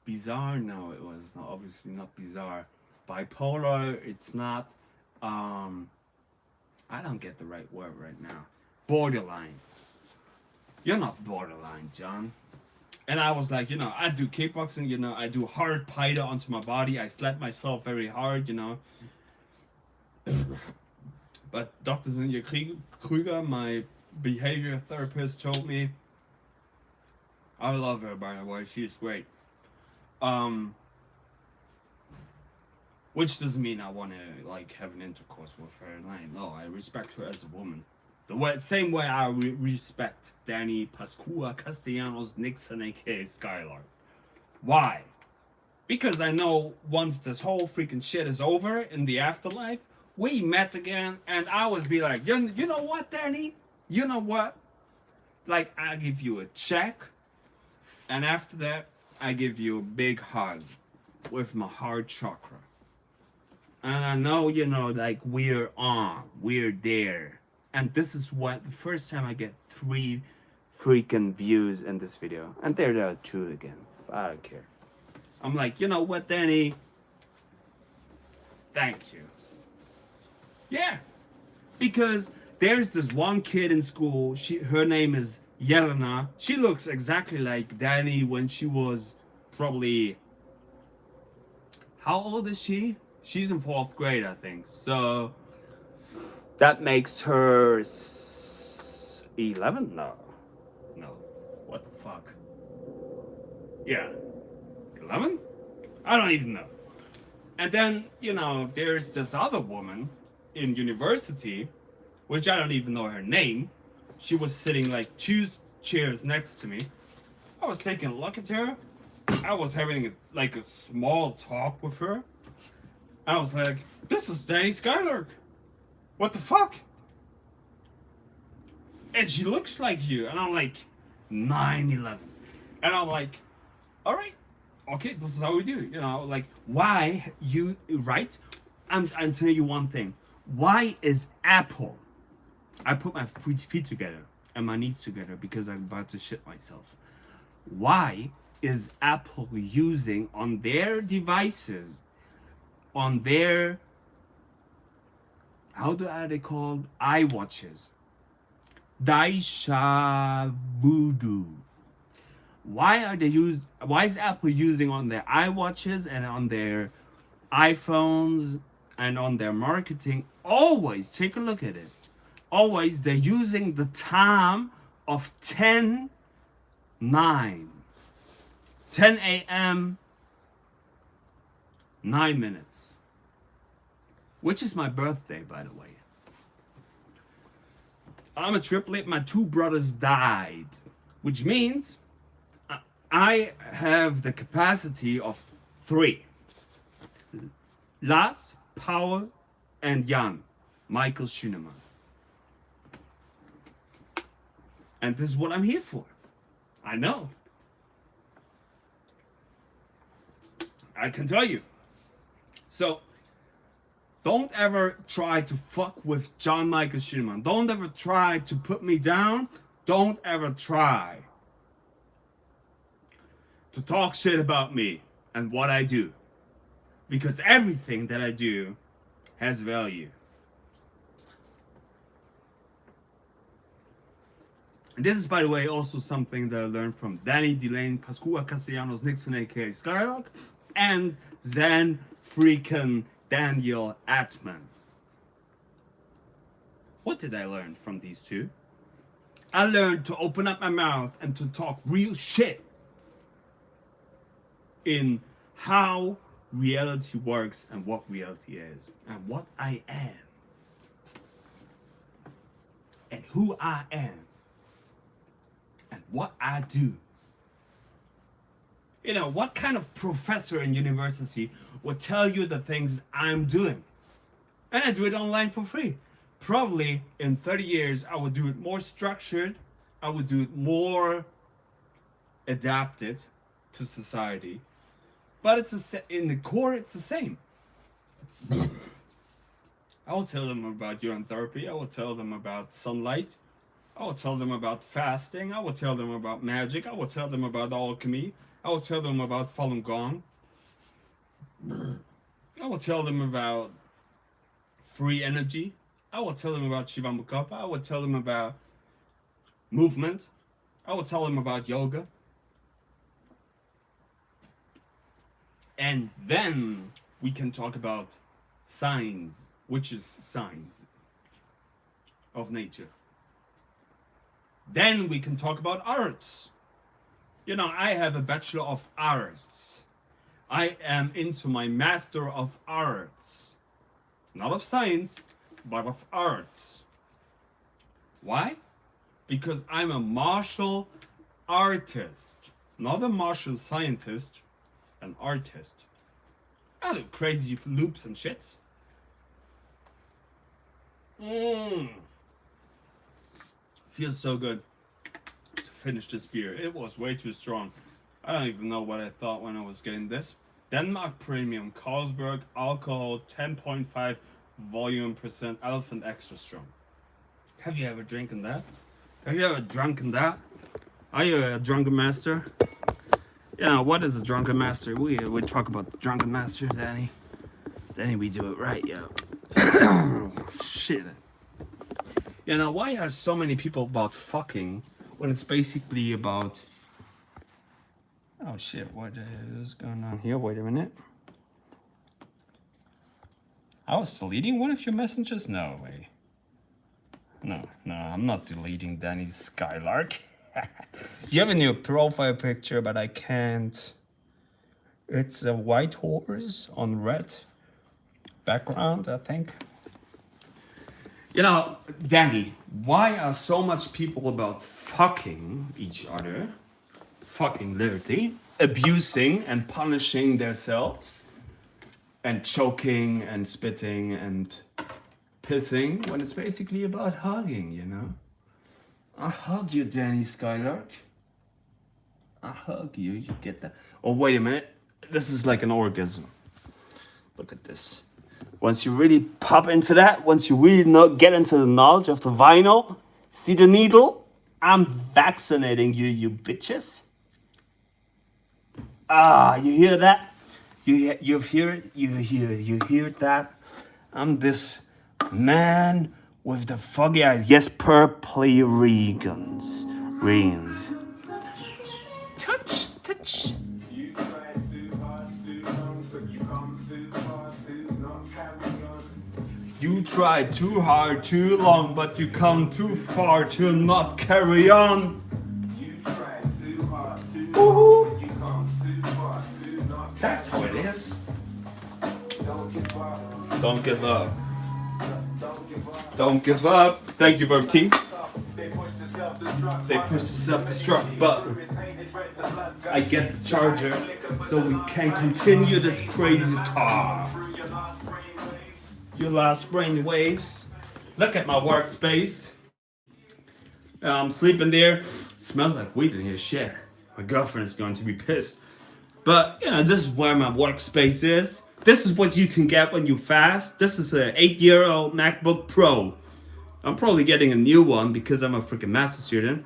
Bizarre? No, it was not, obviously not bizarre. Bipolar, it's not, I don't get the right word right now. Borderline. You're not borderline, John. And I was like, you know, I do kickboxing, you know, I do hard pyro onto my body. I slap myself very hard, you know. But Dr. Sinja Krüger, my behavior therapist, told me, I love her, by the way, she's great. Which doesn't mean I want to like have an intercourse with her. No, I respect her as a woman. The same way I respect Danny Pascua Castellanos Nixon, aka Skylark. Why? Because I know once this whole freaking shit is over in the afterlife, we met again, and I would be like, you know what, Danny? You know what? Like, I give you a check, and after that, I give you a big hug with my heart chakra. And I know, you know, like, we're there. And this is what, the first time I get 3 freaking views in this video. And there are 2 again. I don't care. I'm like, you know what, Danny? Thank you. Yeah. Because there's this one kid in school, her name is Yelena. She looks exactly like Danny when she was probably, how old is she? She's in 4th grade, I think. So that makes her 11? No. What the fuck? Yeah. 11? I don't even know. And then, you know, there's this other woman in university, which I don't even know her name. She was sitting like 2 chairs next to me. I was taking a look at her. I was having like a small talk with her. I was like, this is Danny Skylark. What the fuck? And she looks like you. And I'm like, 9/11. And I'm like, all right. Okay, this is how we do. You know, like, why you, right? I'm telling you one thing. Why is Apple? I put my feet together and my knees together because I'm about to shit myself. Why is Apple using on their devices, on their, how are they called? iWatches. Daisha Voodoo. Why is Apple using on their iWatches and on their iPhones and on their marketing? Always, take a look at it. Always, they're using the time of 10 a.m. 9 minutes. Which is my birthday, by the way. I'm a triplet. My 2 brothers died. Which means I have the capacity of 3. Lars, Paul, and Jan. Michael Schunemann. And this is what I'm here for. I know. I can tell you. So, don't ever try to fuck with John Michael Qimen. Don't ever try to put me down. Don't ever try to talk shit about me and what I do. Because everything that I do has value. And this is, by the way, also something that I learned from Danny Delane, Pascua Castellanos, Nixon, aka Skylark, and Zen freaking Daniel Atman. What did I learn from these two? I learned to open up my mouth and to talk real shit in how reality works and what reality is and what I am and who I am and what I do. You know, what kind of professor in university would tell you the things I'm doing? And I do it online for free. Probably in 30 years, I would do it more structured. I would do it more adapted to society. But it's in the core, it's the same. I will tell them about urine therapy. I will tell them about sunlight. I will tell them about fasting. I will tell them about magic. I will tell them about alchemy. I will tell them about Falun Gong. I will tell them about free energy. I will tell them about Shiva Mukapa. I will tell them about movement. I will tell them about yoga. And then we can talk about signs, which is signs of nature. Then we can talk about arts. You know, I have a Bachelor of Arts. I am into my Master of Arts. Not of science, but of arts. Why? Because I'm a martial artist. Not a martial scientist, an artist. I do crazy loops and shits. Feels so good to finish this beer. It was way too strong. I don't even know what I thought when I was getting this. Denmark Premium, Carlsberg, alcohol, 10.5 volume percent, elephant extra strong. Have you ever drinking that? Have you ever drunken that? Are you a drunken master? You know, what is a drunken master? We talk about the drunken master, Danny. Danny, we do it right, yo. Shit. You know, why are so many people about fucking when it's basically about... Oh shit, what is going on here? Wait a minute. I was deleting one of your messages? No way. No, I'm not deleting Danny's Skylark. You have a new profile picture, but I can't. It's a white horse on red background, I think. You know, Danny, why are so much people about fucking each other? Fucking literally. Abusing and punishing themselves. And choking and spitting and pissing when it's basically about hugging, you know? I hug you, Danny Skylark. I hug you, you get that. Oh, wait a minute. This is like an orgasm. Look at this. Once you really pop into that, once you really get into the knowledge of the vinyl, see the needle? I'm vaccinating you, you bitches. Ah, you hear that? You hear it? You hear that? I'm this man with the foggy eyes. Yes, purpley rings. Touch. You try too hard, too long, but you come too far to not carry on. You try too hard, too long, but you come too far to not. That's how it is. Don't give up. Don't give up. Thank you, Verb Team. They pushed the self-destruct button. I get the charger so we can continue this crazy talk. Your last brain waves. Look at my workspace. I'm sleeping there. smells like weed in here. Shit. My girlfriend is going to be pissed. But, you know, this is where my workspace is. This is what you can get when you fast. This is an 8-year-old MacBook Pro. I'm probably getting a new one because I'm a freaking master student.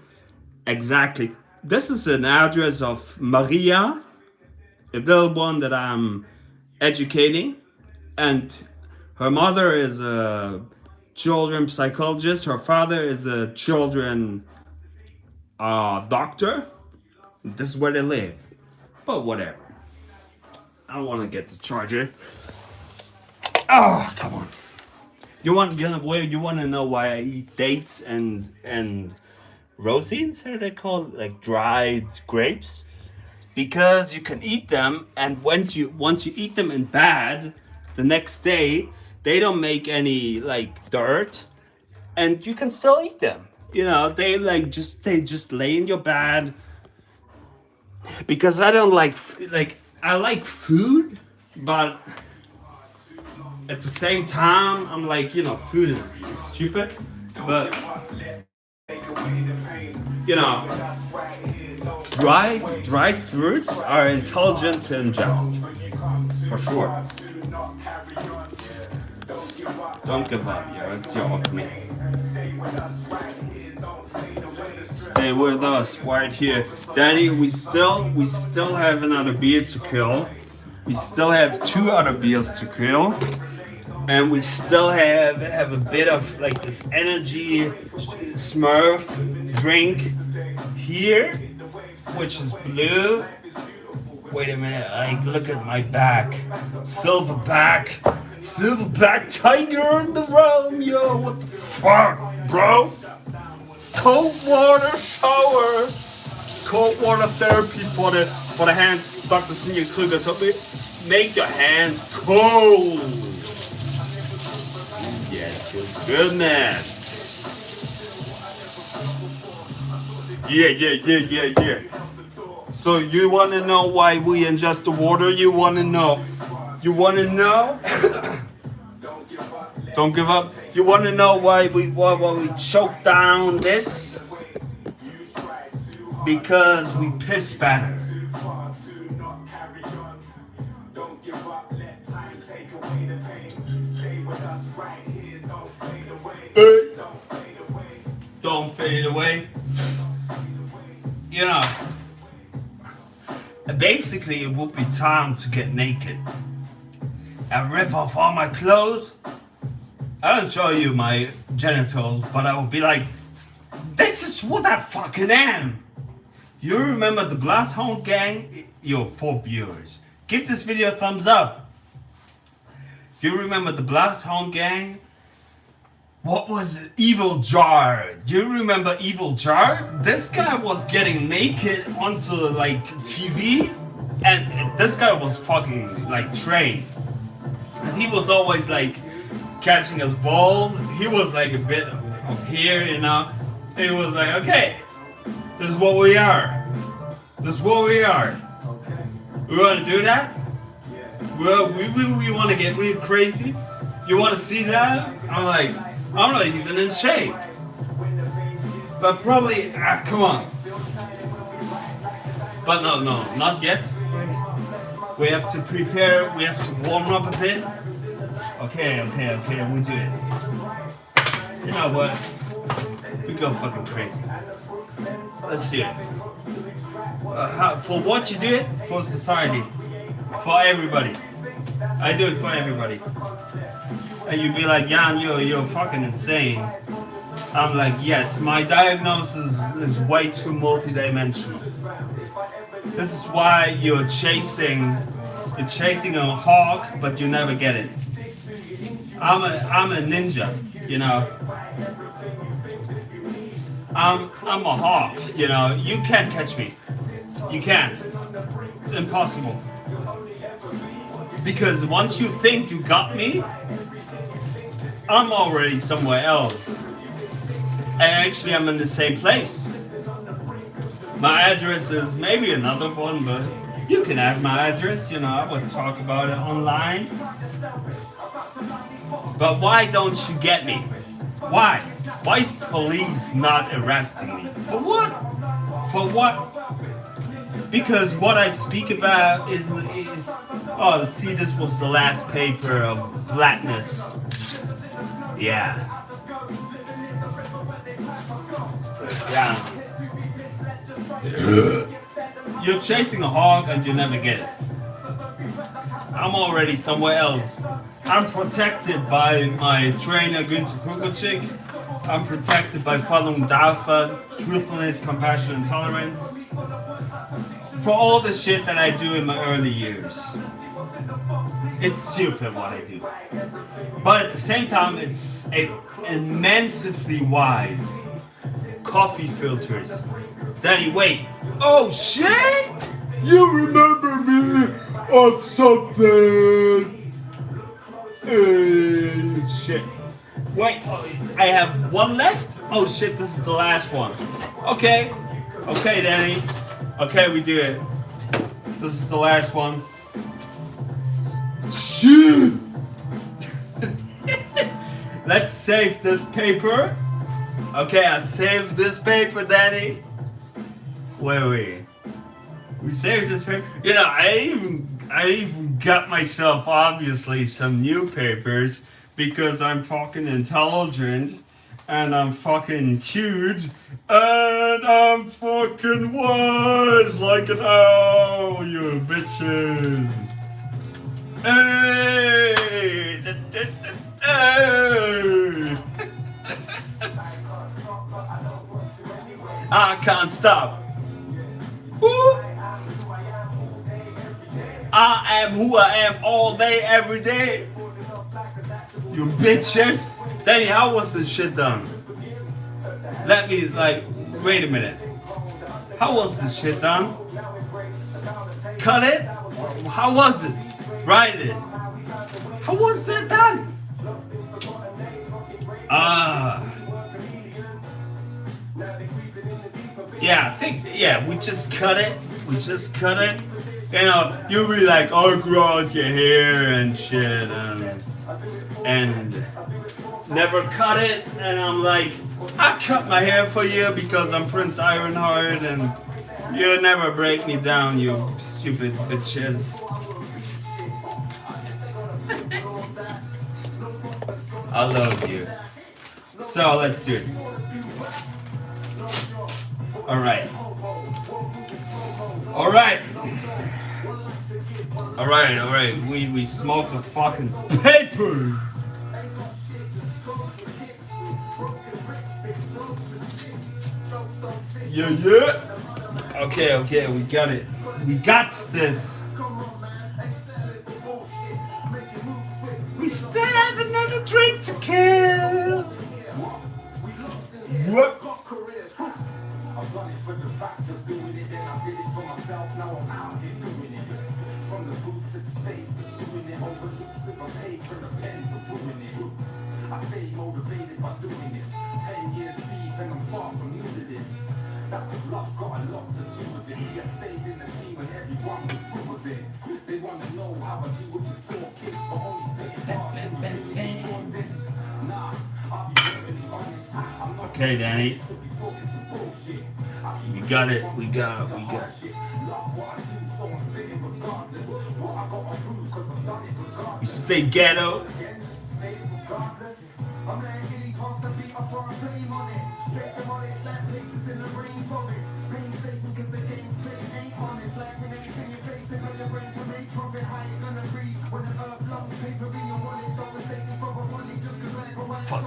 Exactly. This is an address of Maria, a little one that I'm educating. And her mother is a children psychologist. Her father is a children doctor. This is where they live. But whatever. I don't want to get the charger. Oh, come on. You want to know why I eat dates and rosines? How are they called? Like dried grapes? Because you can eat them, and once you eat them in bed, the next day they don't make any like dirt, and you can still eat them. You know, they just lay in your bed. Because I don't like I like food, but at the same time I'm like, you know, food is stupid, but you know, dried fruits are intelligent to ingest, for sure. Don't give up, yeah, it's your alchemy. Stay with us right here. Danny, we still have another beer to kill. We still have 2 other beers to kill. And we still have a bit of like this energy Smurf drink here, which is blue. Wait a minute, like look at my back. Silverback tiger in the realm, yo, what the fuck, bro? Cold water shower, cold water therapy for the hands. Dr. Senior Kruger told me, make your hands cold. Yeah, it feels good, man. Yeah. So you want to know why we ingest the water? You want to know? Don't give up. You want to know why we choke down this? Because we piss better. Don't fade away. You know, basically it would be time to get naked and rip off all my clothes. I don't show you my genitals, but I would be like, this is what I fucking am. You remember the Bloodhound Gang? Yo, 4 viewers. Give this video a thumbs up. You remember the Bloodhound Gang? What was it? Evil Jar? You remember Evil Jar? This guy was getting naked onto like TV, and this guy was fucking like trained. And he was always like catching his balls. He was like a bit of hair, you know. And he was like, okay, this is what we are. We want to do that? Well, we want to get real crazy. You want to see that? I'm like, I'm not even in shape. But probably, come on. But no, not yet. We have to prepare, we have to warm up a bit. Okay, we do it. You know what? We go fucking crazy. Let's do it. For what you do it? For society. For everybody. I do it for everybody. And you'd be like, Jan, you're fucking insane. I'm like, yes, my diagnosis is way too multidimensional. This is why you're chasing a hawk, but you never get it. I'm a ninja, you know. I'm a hawk, you know. You can't catch me. You can't. It's impossible. Because once you think you got me, I'm already somewhere else. And actually I'm in the same place. My address is maybe another one, but you can have my address, you know, I would talk about it online. But why don't you get me? Why? Why is police not arresting me? For what? For what? Because what I speak about is oh, see, this was the last paper of blackness. Yeah. Yeah. You're chasing a hawk and you never get it. I'm already somewhere else. I'm protected by my trainer Günther Kugelchik. I'm protected by following Dharma, truthfulness, compassion, and tolerance. For all the shit that I do in my early years. It's stupid what I do. But at the same time, it's immensely wise. Coffee filters. Daddy, wait. Oh shit! You remember me of something. Shit. Wait, I have one left? Oh shit, this is the last one. Okay. Okay, Danny. Okay, we do it. This is the last one. Shit! Let's save this paper. Okay, I saved this paper, Danny. Wait. We saved this paper. You know, I even got myself obviously some new papers because I'm fucking intelligent and I'm fucking huge and I'm fucking wise like an owl, you bitches. Hey! Hey! I can't stop. Ooh. I am who I am all day, every day. You bitches. Danny, how was this shit done? Let me, wait a minute. How was this shit done? Cut it? How was it? Write it. How was it done? Yeah, we just cut it. You know, you'll be like, oh, grow out your hair and shit, and never cut it. And I'm like, I cut my hair for you because I'm Prince Ironheart, and you'll never break me down, you stupid bitches. I love you. So let's do it. All right. We smoke the fucking papers. Yeah. Okay, we got it. We got this. We still have another drink to kill. What? I stay motivated by doing this. 10 years deep and I'm far from new to this. That's the love got a lot to do with it. I stayed in the team and everyone was good with it. They want to know how I do with the 4 kids, but only staying fast and doing this. Nah, I'll be really honest. I'm not okay, Danny. We got it. We stay ghetto. Fuck.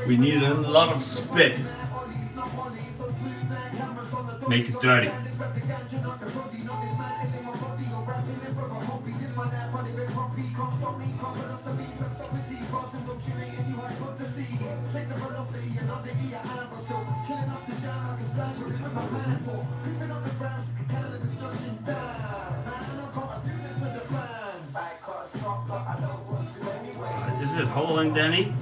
We need a lot of spit. Make it dirty. Is it holding, Danny?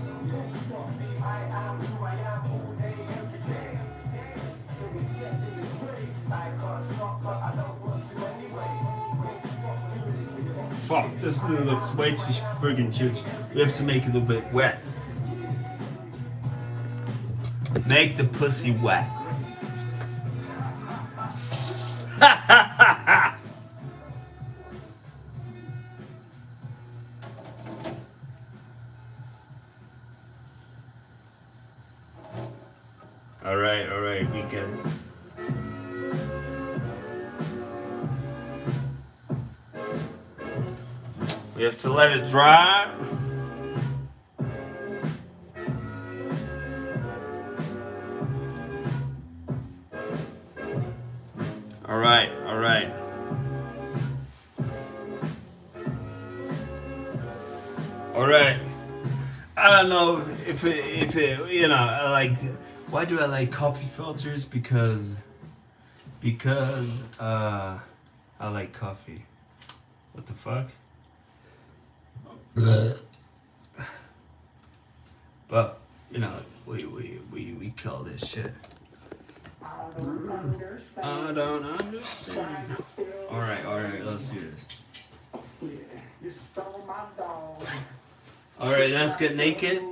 Fuck, this looks way too friggin' huge. We have to make it a little bit wet. Make the pussy wet. All right, we can. We have to let it dry. All right. All right. I don't know if it, you know, I like. Why do I like coffee filters? Because I like coffee. What the fuck? But you know, we kill this shit. I don't understand. All right, let's do this. All right, let's get naked.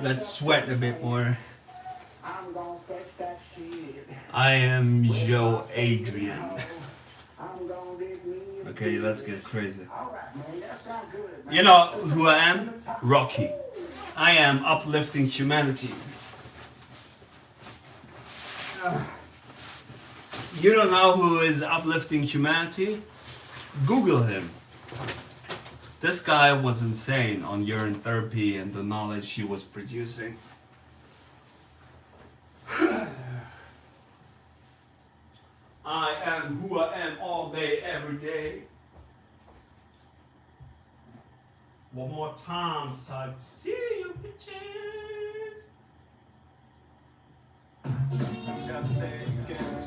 Let's sweat a bit more. I am Joe Adrian. Okay, let's get crazy. You know who I am? Rocky. I am uplifting humanity. You don't know who is uplifting humanity? Google him. This guy was insane on urine therapy and the knowledge he was producing. I am who I am all day, every day. One more time, so I see you bitches.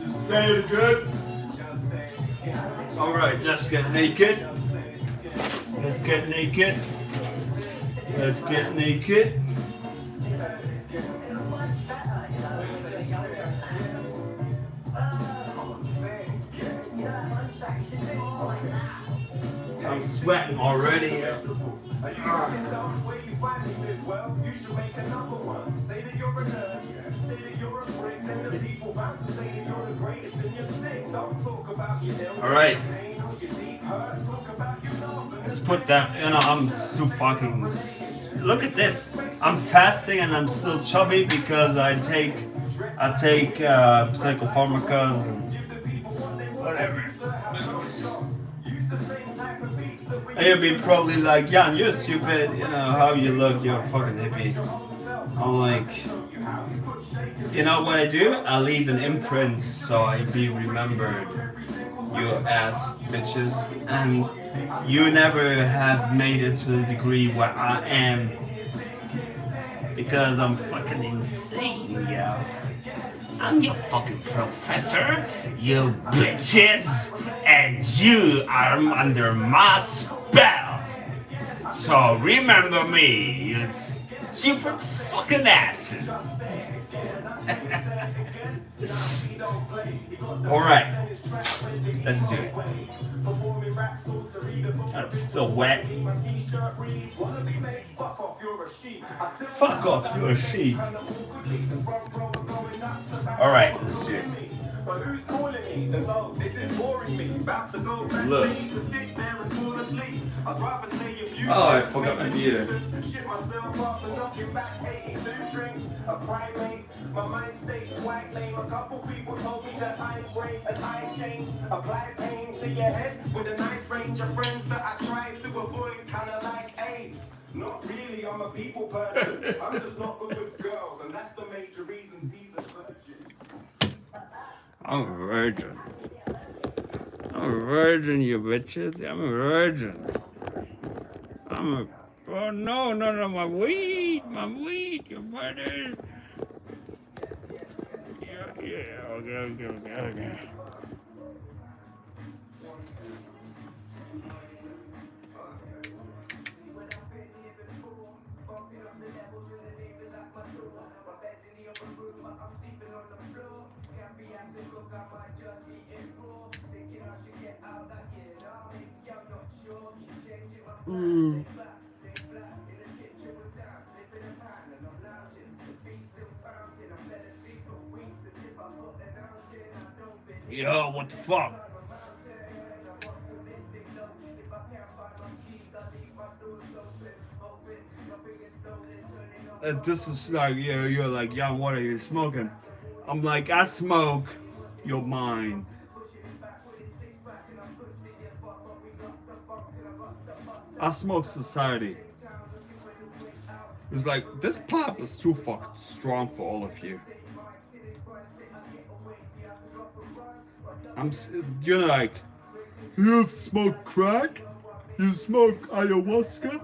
Just say it good. All right, let's get naked. Let's get naked. Let's get naked. I'm sweating already. All right. Let's put that. You know, I'm so fucking. Look at this. I'm fasting and I'm still chubby because I take psychopharmacas and whatever. And you'll be probably like, Jan, you're stupid. You know how you look. You're a fucking hippie. I'm like, you know what I do? I leave an imprint so I be remembered. You ass bitches, and you never have made it to the degree where I am because I'm fucking insane, yo. I'm your fucking professor, you bitches, and you are under my spell. So remember me, you stupid fucking asses. Alright, let's do it. It's still wet. Fuck off, you're a sheep. Alright, let's do it. Look. Oh, I forgot my beer. My mind stays white lame. A couple people told me that I'm great and I changed. Apply pain to your head with a nice range of friends that I try to avoid, kinda like AIDS. Not really, I'm a people person. I'm just not good with girls, and that's the major reason he's a virgin. I'm a virgin. I'm a virgin, you bitches. I'm a virgin. Oh no, my weed, you bitches. Yeah, okay. yo, what the fuck? This is like, yeah, you're like, yeah, what are you smoking? I'm like, I smoke your mind. I smoke society. It's like, this pop is too fucking strong for all of you. You're like, you smoke crack? You smoke ayahuasca?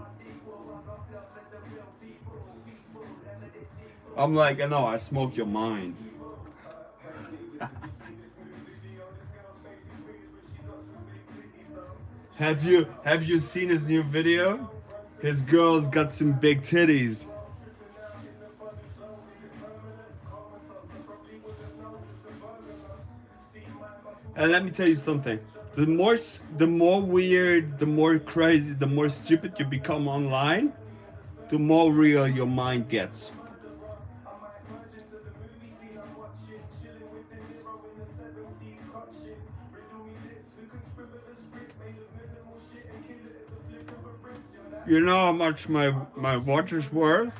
I'm like, no, I smoke your mind. Have you seen his new video? His girl's got some big titties. And let me tell you something. The more weird, the more crazy, the more stupid you become online, the more real your mind gets. You know how much my watch is worth?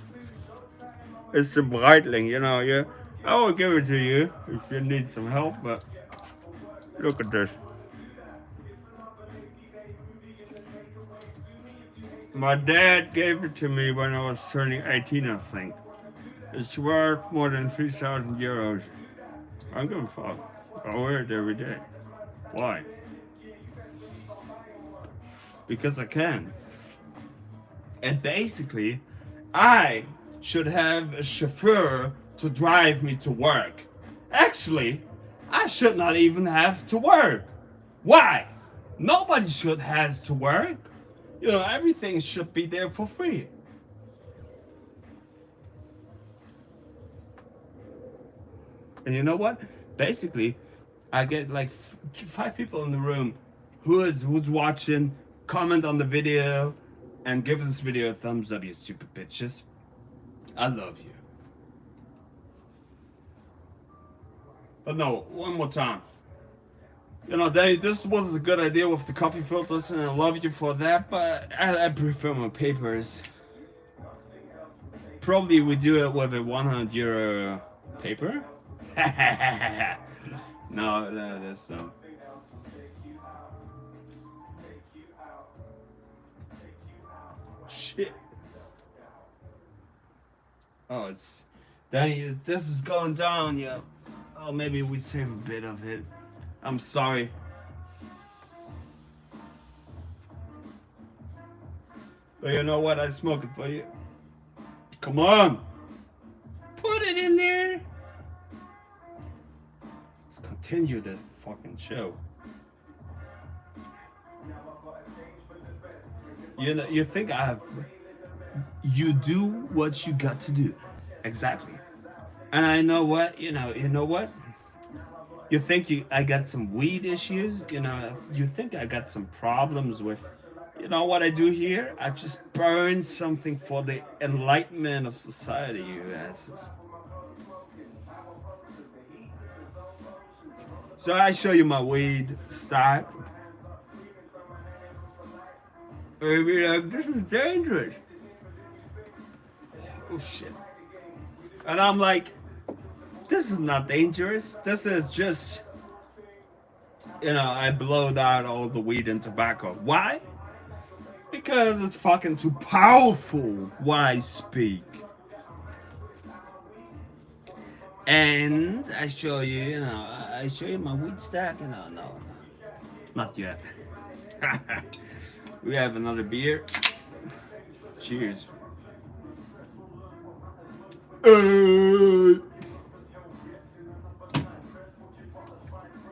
It's the Breitling, you know. I will give it to you if you need some help, but look at this. My dad gave it to me when I was turning 18, I think. It's worth more than 3,000 euros. I don't give a fuck. I wear it every day. Why? Because I can. And basically, I should have a chauffeur to drive me to work. Actually, I should not even have to work. Why? Nobody should have to work. You know, everything should be there for free. And you know what? Basically, I get like 5 people in the room who's watching, comment on the video, and give this video a thumbs up, you stupid bitches. I love you. But no, one more time. You know, Daddy, this was a good idea with the coffee filters, and I love you for that, but I prefer my papers. Probably we do it with a 100 euro paper. No, that's shit. Oh, it's Danny. This is going down, yeah. Oh, maybe we save a bit of it. I'm sorry. But you know what? I smoke it for you. Come on. Put it in there. Let's continue the fucking show. You know, you think you do what you got to do. Exactly. And I know what, you know what? You think I got some weed issues? You know, you think I got some problems with, you know what I do here? I just burn something for the enlightenment of society, you asses. So I show you my weed stack. And be like, this is dangerous. Oh shit. And I'm like, this is not dangerous. This is just, you know, I blowed out all the weed and tobacco. Why? Because it's fucking too powerful what I speak. And I show you, you know, I show you my weed stack. You know, no, not yet. We have another beer. Cheers.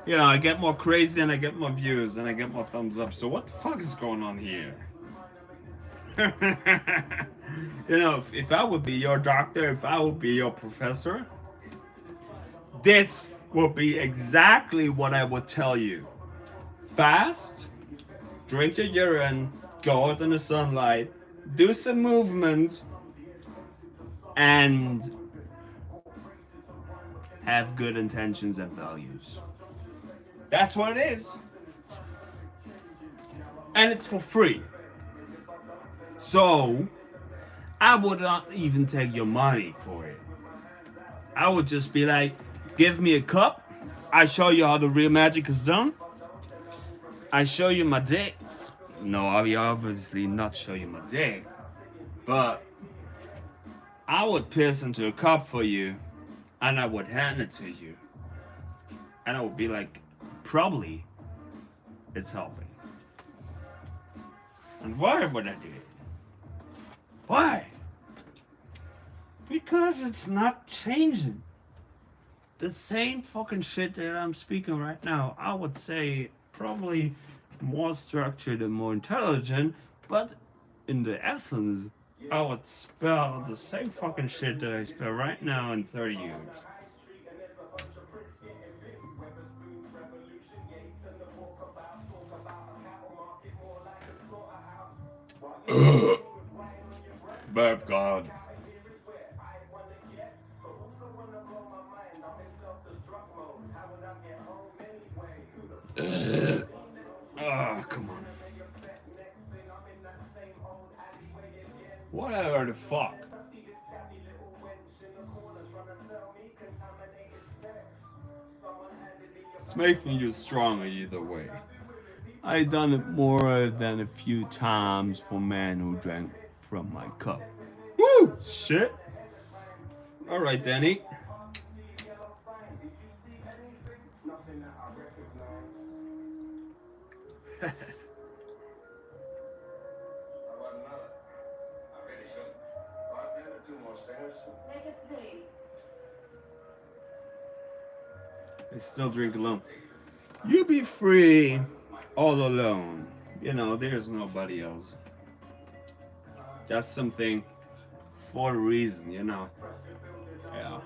You know, I get more crazy and I get more views and I get more thumbs up. So what the fuck is going on here? You know, if I would be your doctor, if I would be your professor, this would be exactly what I would tell you. Fast, drink your urine, go out in the sunlight, do some movement, and have good intentions and values. That's what it is. And it's for free. So, I would not even take your money for it. I would just be like, give me a cup. I show you how the real magic is done. I show you my dick. No, I obviously not show you my dick. But I would piss into a cup for you and I would hand it to you. And I would be like, probably it's helping. And why would I do it? Why? Because it's not changing. The same fucking shit that I'm speaking right now, I would say probably more structured and more intelligent, but in the essence, I would spell the same fucking shit that I spell right now in 30 years. But God. Come on. Whatever the fuck. It's making you stronger either way. I done it more than a few times for men who drank from my cup. Woo! Shit! Alright, Danny. I still drink alone. You be free all alone. You know, there's nobody else. That's something for a reason, you know. Yeah.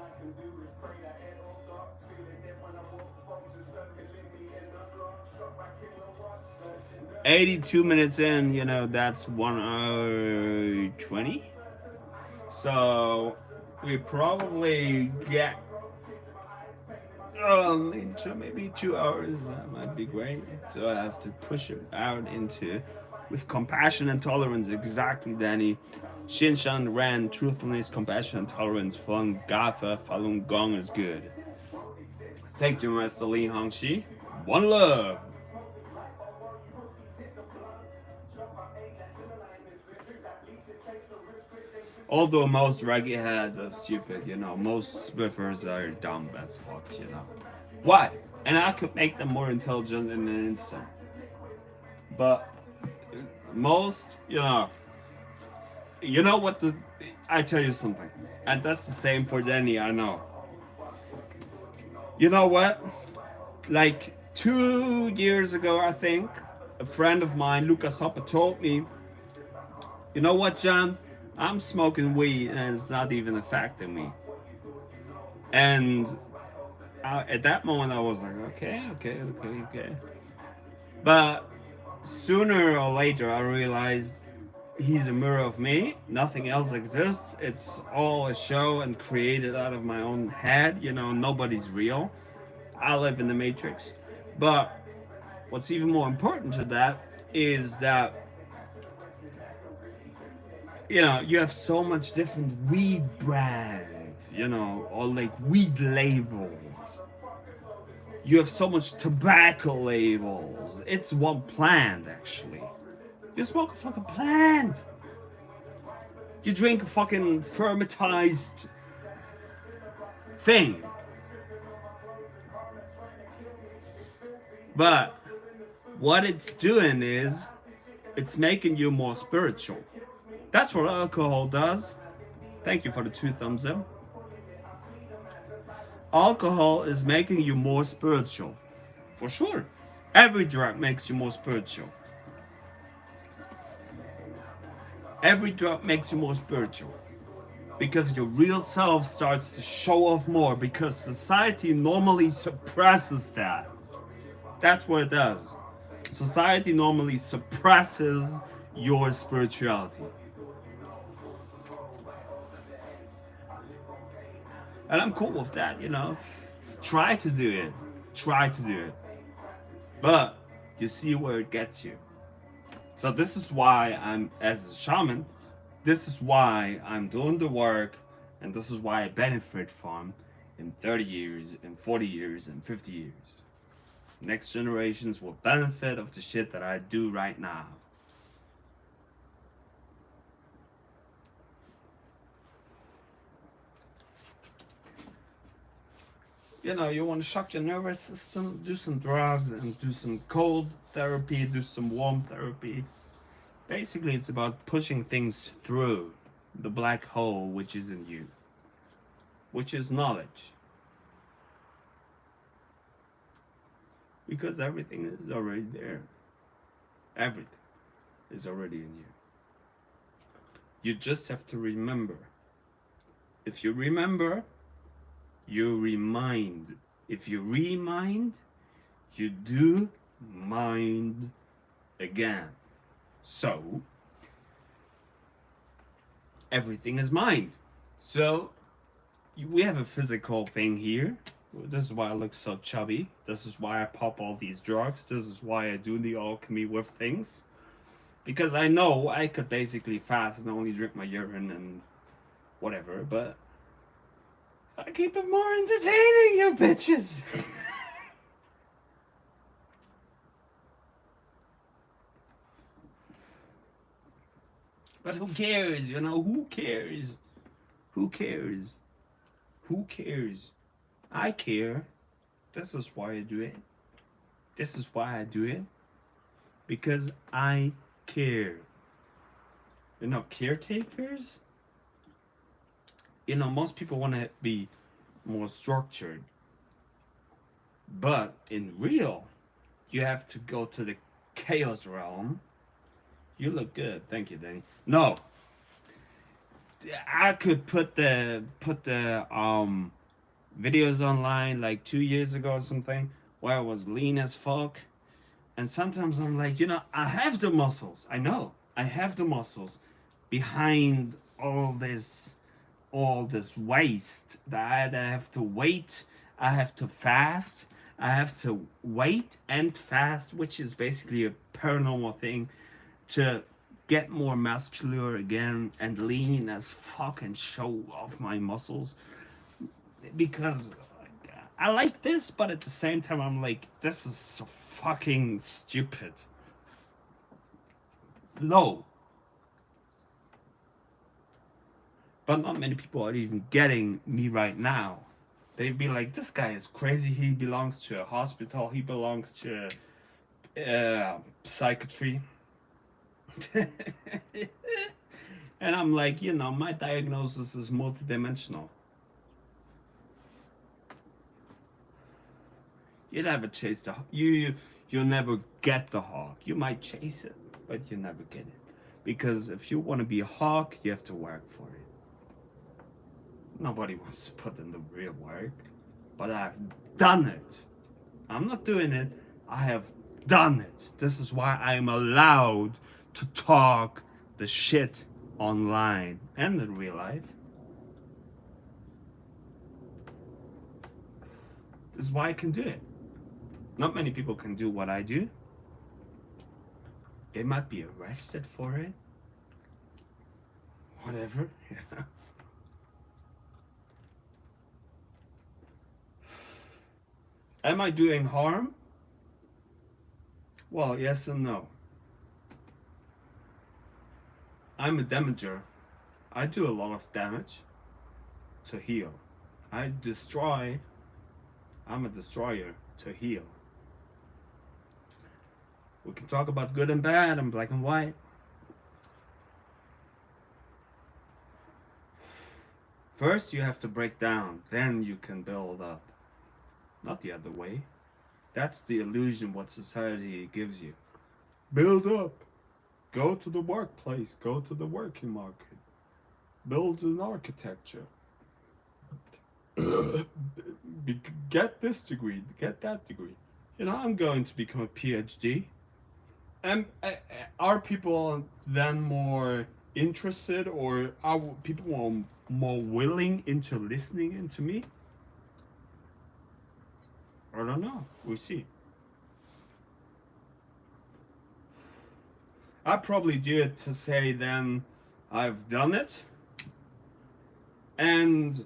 82 minutes in, you know, that's 1 hour 20. So we probably get into maybe 2 hours. That might be great. So I have to push it out into with compassion and tolerance. Exactly, Danny. Shinshan Ran, truthfulness, compassion, and tolerance. Fun Gatha, Falun Gong is good. Thank you, Master Li Hongxi. One love. Although most reggae heads are stupid, you know, most spliffers are dumb as fuck, you know. Why? And I could make them more intelligent in an instant. But most, you know what I tell you something. And that's the same for Danny, I know. You know what? Like 2 years ago, I think, a friend of mine, Lucas Hopper, told me, you know what, John? I'm smoking weed and it's not even affecting me. And at that moment I was like, okay. But sooner or later I realized he's a mirror of me. Nothing else exists. It's all a show and created out of my own head. You know, nobody's real. I live in the Matrix. But what's even more important to that is that, you know, you have so much different weed brands, you know, or like weed labels. You have so much tobacco labels. It's one plant, actually. You smoke a fucking plant. You drink a fucking fermentized thing. But what it's doing is it's making you more spiritual. That's what alcohol does. Thank you for the 2 thumbs up. Alcohol is making you more spiritual. For sure. Every drug makes you more spiritual. Every drug makes you more spiritual. Because your real self starts to show off more. Because society normally suppresses that. That's what it does. Society normally suppresses your spirituality. And I'm cool with that, you know. Try to do it. Try to do it. But you see where it gets you. So this is why I'm, as a shaman, this is why I'm doing the work, and this is why I benefit from in 30 years, in 40 years, and 50 years. Next generations will benefit of the shit that I do right now. You know, you want to shock your nervous system, do some drugs and do some cold therapy, do some warm therapy. Basically, it's about pushing things through the black hole which is in you, which is knowledge. Because everything is already there. Everything is already in you. You just have to remember. If you remember, you remind. If you remind, you do mind again. So, everything is mind. So, we have a physical thing here. This is why I look so chubby. This is why I pop all these drugs. This is why I do the alchemy with things. Because I know I could basically fast and only drink my urine and whatever, but I keep it more entertaining, you bitches. But who cares, you know? Who cares? Who cares? Who cares? I care. This is why I do it. This is why I do it. Because I care. You know, caretakers? You know, most people want to be more structured. But in real, you have to go to the chaos realm. You look good. Thank you, Danny. No. I could put the videos online like 2 years ago or something where I was lean as fuck. And sometimes I'm like, you know, I have the muscles. I know. I have the muscles behind all this waste that I have to wait. I have to fast. I have to wait and fast, which is basically a paranormal thing, to get more muscular again and lean as fuck and show off my muscles. Because I like this, but at the same time I'm like, this is so fucking stupid. Low. But not many people are even getting me right now. They'd be like, this guy is crazy. He belongs to a hospital. He belongs to psychiatry. And I'm like, you know, my diagnosis is multidimensional. You never chase the hawk. You'll never get the hawk. You might chase it, but you never get it. Because if you want to be a hawk, you have to work for it. Nobody wants to put in the real work, but I've done it. I'm not doing it. I have done it. This is why I'm allowed to talk the shit online and in real life. This is why I can do it. Not many people can do what I do. They might be arrested for it. Whatever. Am I doing harm? Well, yes and no. I'm a damager. I do a lot of damage to heal. I'm a destroyer to heal. We can talk about good and bad and black and white. First you have to break down, then you can build up. Not the other way. That's the illusion what society gives you. Build up. Go to the workplace. Go to the working market. Build an architecture. Get this degree. Get that degree. You know, I'm going to become a PhD. And are people then more interested, or are people more willing into listening into me? I don't know. We'll see. I probably do it to say then I've done it. And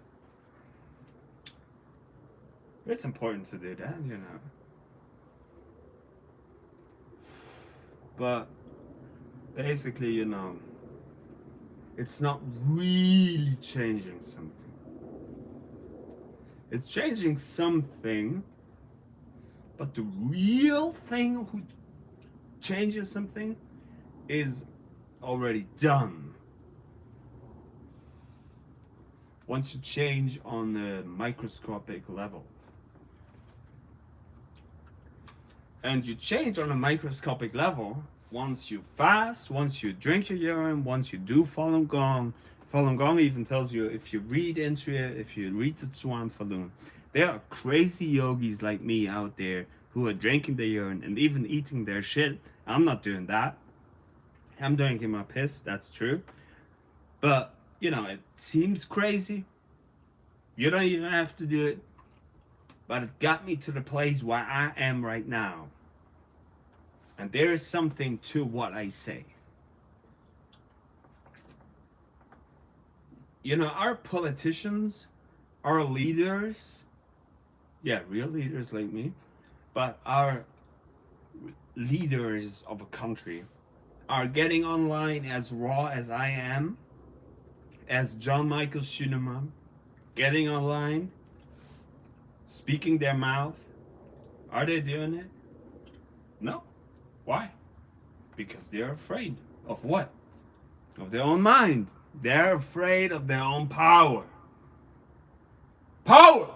it's important to do that, you know. But basically, you know, it's not really changing something. It's changing something, but the real thing who changes something is already done. Once you change on a microscopic level. And you change on a microscopic level once you fast, once you drink your urine, once you do Falun Gong. Falun Gong even tells you, if you read into it, if you read the Zhuan Falun, there are crazy yogis like me out there who are drinking their urine and even eating their shit. I'm not doing that. I'm drinking my piss, that's true. But, you know, it seems crazy. You don't even have to do it. But it got me to the place where I am right now. And there is something to what I say. You know, our politicians, our leaders, yeah, real leaders like me, but our leaders of a country are getting online as raw as I am, as John Michael Schunemann, getting online, speaking their mouth. Are they doing it? No. Why? Because they're afraid of what? Of their own mind. They're afraid of their own power. Power!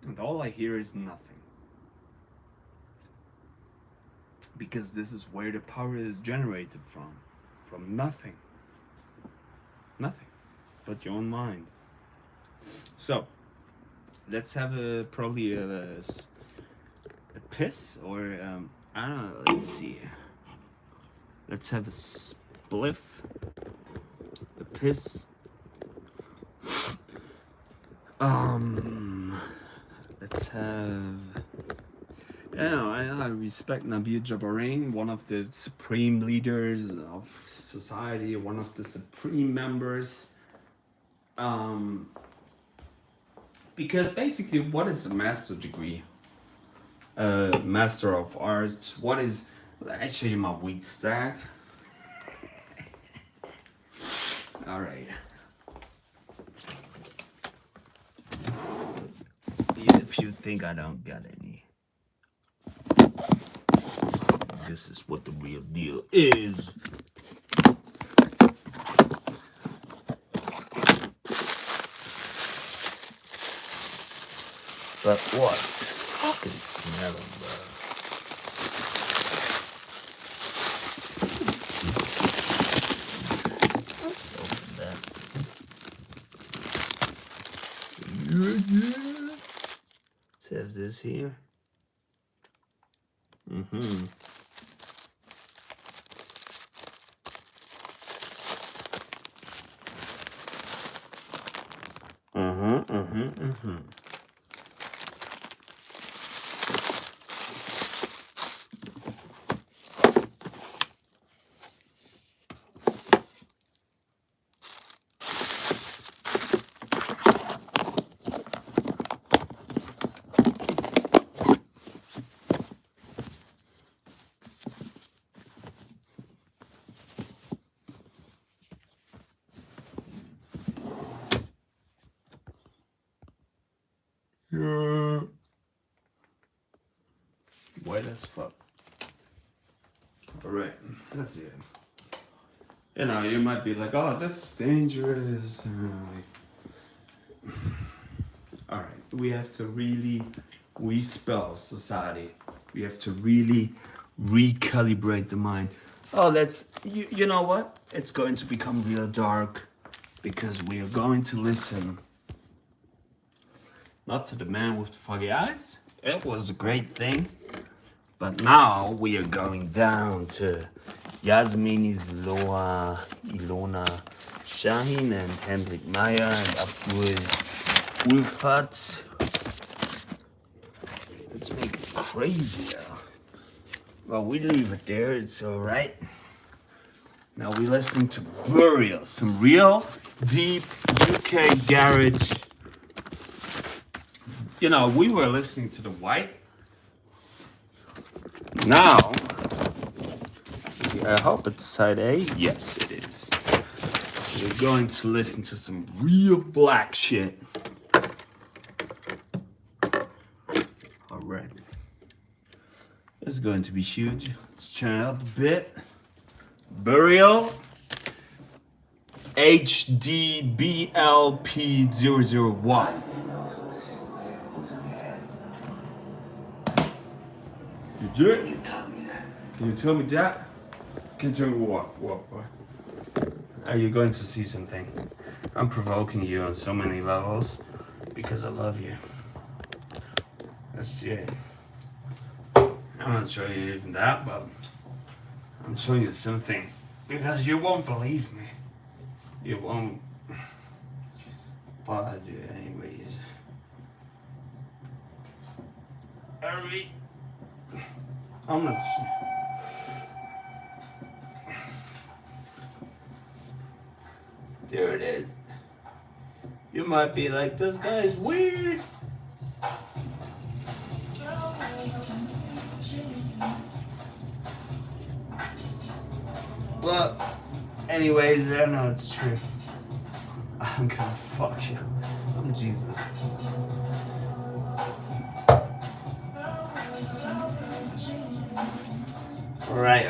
And all I hear is nothing. Because this is where the power is generated from. From nothing. Nothing. But your own mind. So, let's have probably a piss or I don't know, let's see. Let's have a spliff, a piss. Let's have. Yeah, I respect Nabil Jabarin, one of the supreme leaders of society, one of the supreme members. Because basically, what is a master degree? Master of Arts. What is? I show you my wheat stack. All right. If you think I don't got any, this is what the real deal is. But what? Fucking smell them, bro. Let's open that. Let's have this here. Mm-hmm. Yeah. White as fuck. Alright, that's it. You know, you might be like, oh, that's dangerous. Alright, we have to really respell society. We have to really recalibrate the mind. Oh, you know what? It's going to become real dark because we are going to listen. Not to the man with the foggy eyes. It was a great thing. But now we are going down to Yasmini's Ilona Shahin and Hendrik Meyer and Abdul Ulfat. Let's make it crazier. Well, we leave it there, it's alright. Now we listen to Burial, some real deep UK garage. You know, we were listening to the white. Now, I hope it's side A. Yes, it is. We're going to listen to some real black shit. Alright. This is going to be huge. Let's turn it up a bit. Burial. HDBLP001. You did? Can you tell me that? Can you tell me what, boy? Are you going to see something? I'm provoking you on so many levels because I love you. That's it. I'm not showing you even that, but I'm showing you something because you won't believe me. You won't. But anyways. Hurry. I'm not. There it is. You might be like, this guy's weird. But, anyways, I know it's true. I'm gonna fuck you. I'm Jesus. Alright.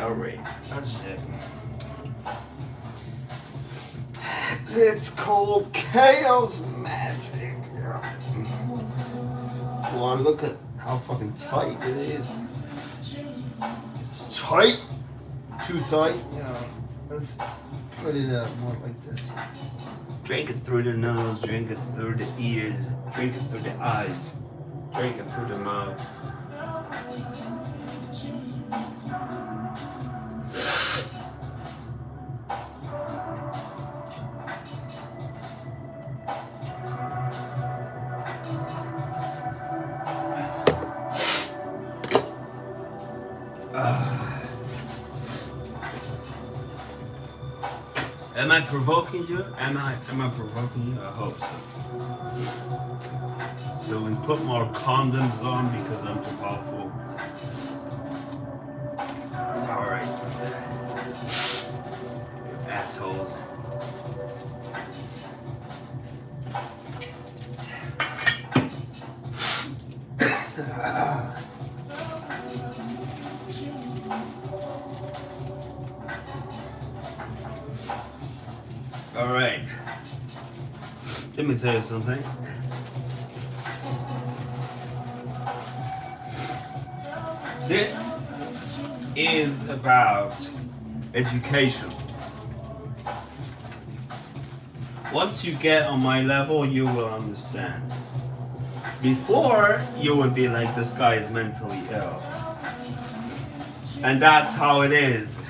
That's it. It's called Chaos Magic. Well, look at how fucking tight it is. It's tight. Too tight, you know. Let's put it more like this. Drink it through the nose, drink it through the ears, drink it through the eyes, drink it through the mouth. Am I provoking you? Am I provoking you? I hope so. So we put more condoms on because I'm too powerful. Alright. Assholes. Alright. Let me tell you something. This is about education. Once you get on my level, you will understand. Before, you would be like, this guy is mentally ill. And that's how it is.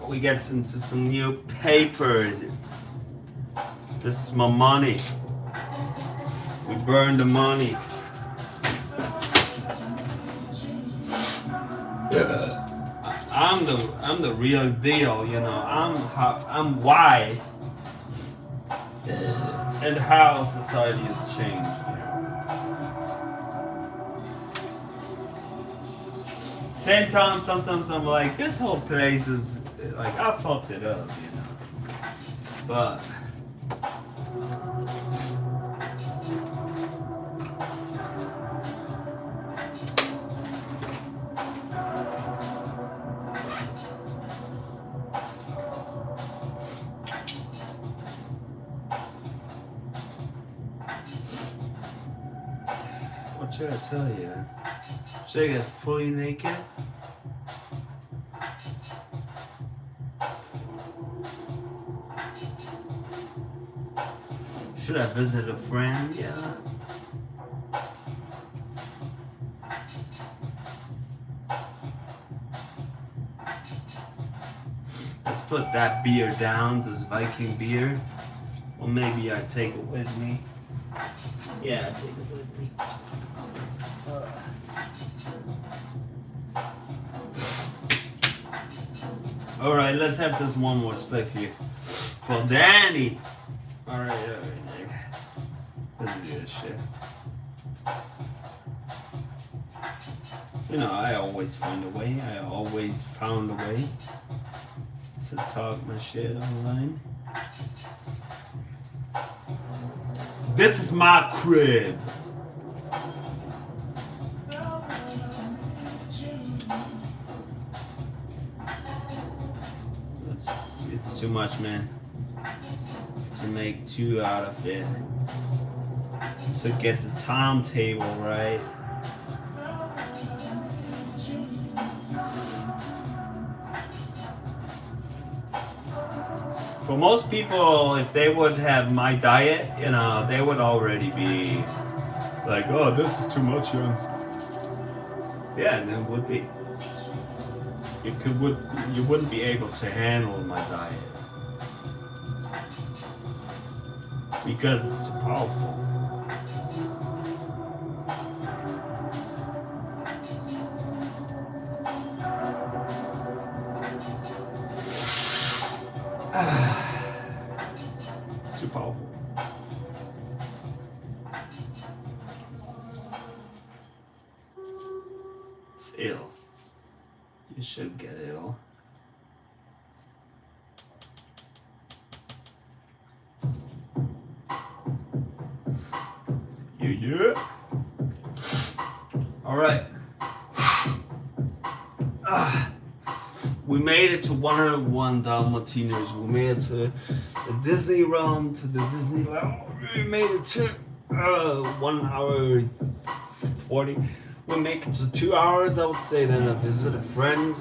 We get into some new papers. This is my money. We burn the money. I'm the real deal, you know. I'm why and how society has changed. Same time, sometimes I'm like, this whole place is like, I fucked it up, you know. But what should I tell you? Should I get fully naked? Should I visit a friend? Yeah. Let's put that beer down, this Viking beer. Or maybe I take it with me. Yeah, take it with me. Alright, let's have this one more spec here. For Danny! Alright. Let's do this shit. You know, I always find a way. I always found a way to talk my shit online. This is my crib. It's too much, man. To make 2 out of it. To get the timetable right. For most people, if they would have my diet, you know, they would already be like, oh, this is too much, young. Yeah, and it would be. You wouldn't be able to handle my diet. Because it's so powerful. It's too powerful. It's ill. You should get ill. Yeah. All right. We made it to 101 Dalmatinos. We made it to the Disney realm, to the Disney realm. We made it to 1 hour 40. We make it to 2 hours, I would say. Then I visit a friend.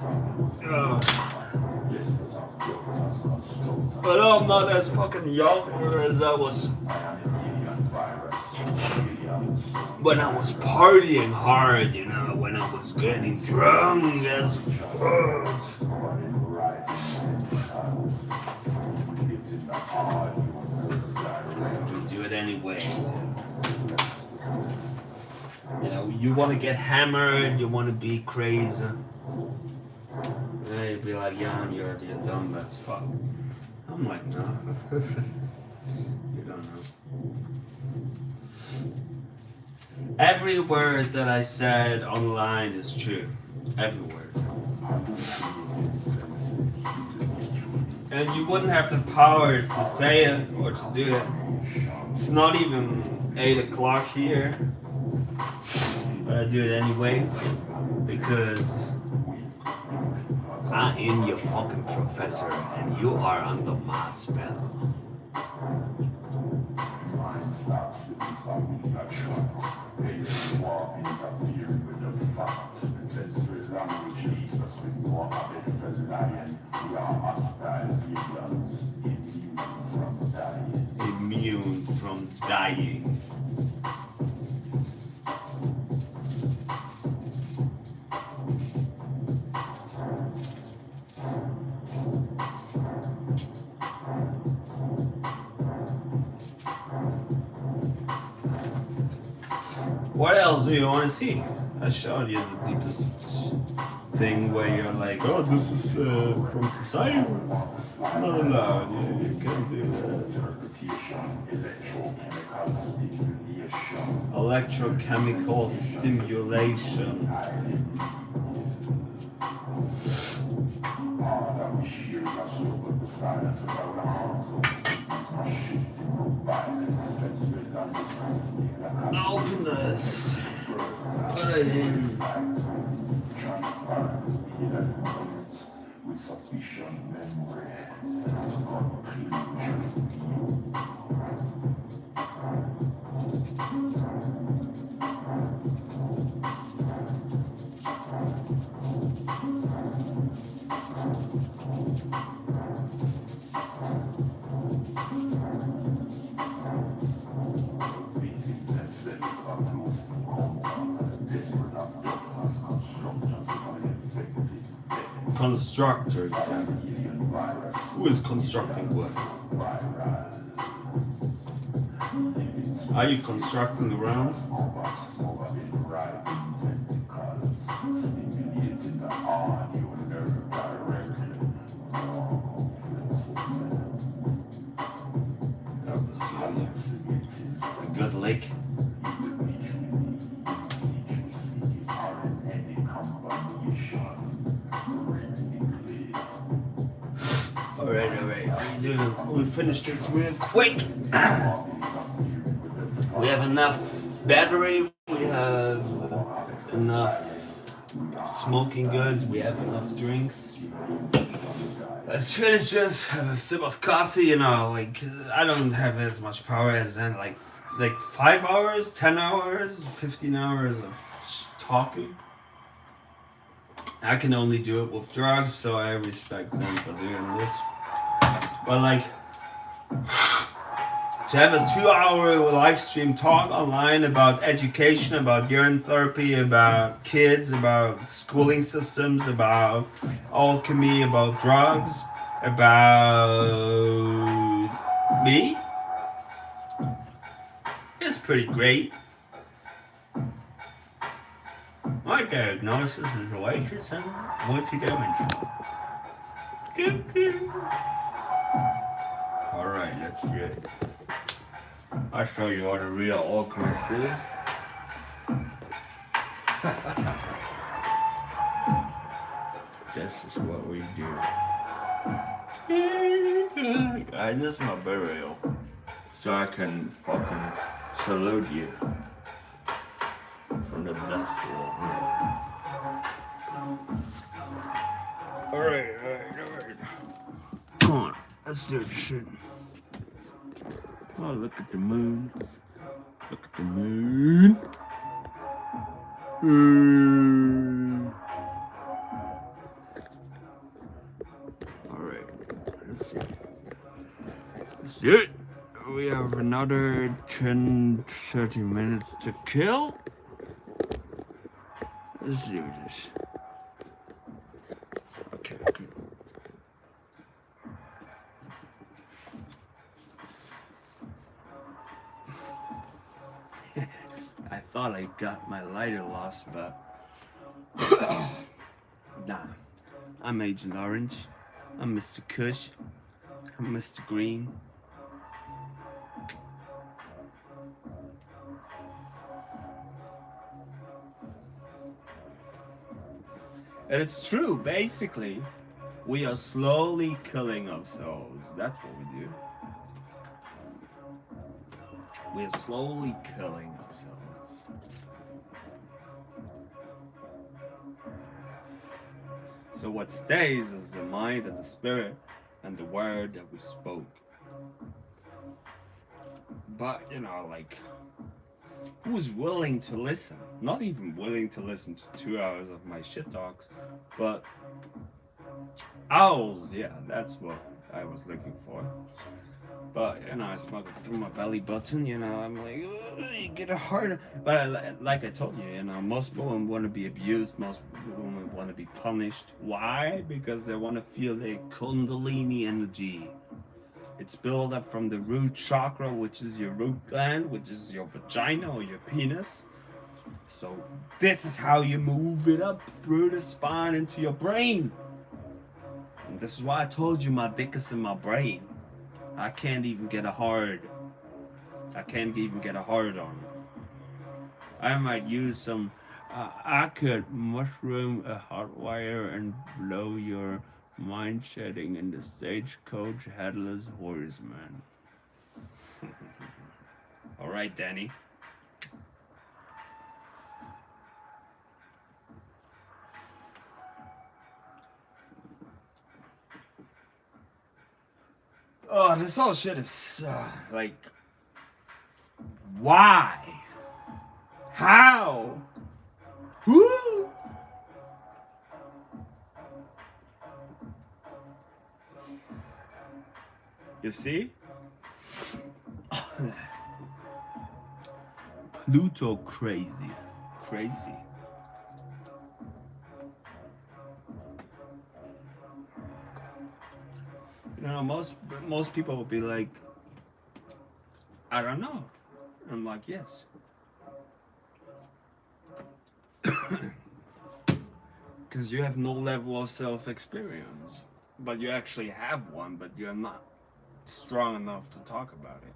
But I'm not as fucking young as I was when I was partying hard, you know, when I was getting drunk as fuck. We do it anyways. You know, you want to get hammered, you want to be crazy. They'd be like, yeah, you're dumb as fuck. I'm like, no. You don't know. Every word that I said online is true. Every word. And you wouldn't have the power to say it or to do it. It's not even 8 o'clock here. But I do it anyways. Because I am your fucking professor and you are under my spell. Immune from dying. What else do you want to see? I showed you the deepest thing where you're like, oh, this is from society. Not allowed. You can't do that. Electrochemical stimulation. Openness. Put it in. With sufficient memory to constructor. Who is constructing what? Are you constructing the room? I'll just give you a good lick. Alright. We finish this real quick. We have enough battery, we have enough smoking goods, we have enough drinks. Let's finish this, have a sip of coffee, you know, like, I don't have as much power as then, like 5 hours, 10 hours, 15 hours of talking. I can only do it with drugs, so I respect them for doing this. But like, to have a 2-hour live stream talk online about education, about urine therapy, about kids, about schooling systems, about alchemy, about drugs, about me, it's pretty great. My diagnosis is autism multidimensional. Alright, let's do it. I'll show you what a real alchemist is. This is what we do. Guys, this is my burial. So I can fucking salute you from the dust wall. Alright. Come on, let's do this shit. Oh, look at the moon. Look at the moon. Alright, let's see. Let's do it. We have another 10-30 minutes to kill. Let's do this. Okay, good. I thought I got my lighter lost, but nah. I'm Agent Orange. I'm Mr. Kush. I'm Mr. Green. And it's true, basically, we are slowly killing ourselves. That's what we do. We are slowly killing ourselves. So what stays is the mind and the spirit and the word that we spoke. But, you know, like, who's willing to listen? Not even willing to listen to 2 hours of my shit talks, but owls, yeah, that's what I was looking for. But, you know, I smuggled through my belly button, you know, I'm like, you get a hard. But like I told you, you know, most women want to be abused, most women want to be punished. Why? Because they want to feel their kundalini energy. It's built up from the root chakra, which is your root gland, which is your vagina or your penis. So this is how you move it up through the spine into your brain. And this is why I told you my dick is in my brain. I can't even get a hard. I can't even get a hard on it. I might use some. I could mushroom a hot wire and blow your mind setting in the stagecoach headless horseman. All right, Danny. Oh, this whole shit is like, why? How? Who? You see? Pluto crazy. Crazy. You know, most people will be like, I don't know. I'm like, yes. Because you have no level of self-experience, but you actually have one, but you're not strong enough to talk about it.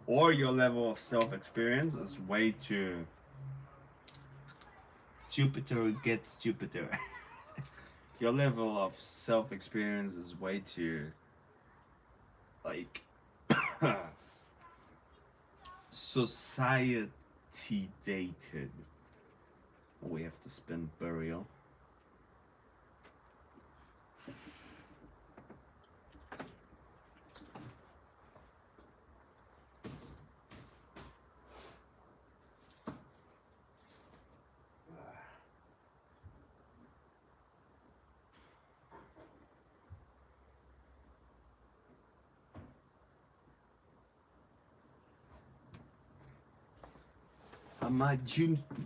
Or your level of self-experience is way too Jupiter gets Jupiter. Your level of self-experience is way too like society dated. We have to spin burial.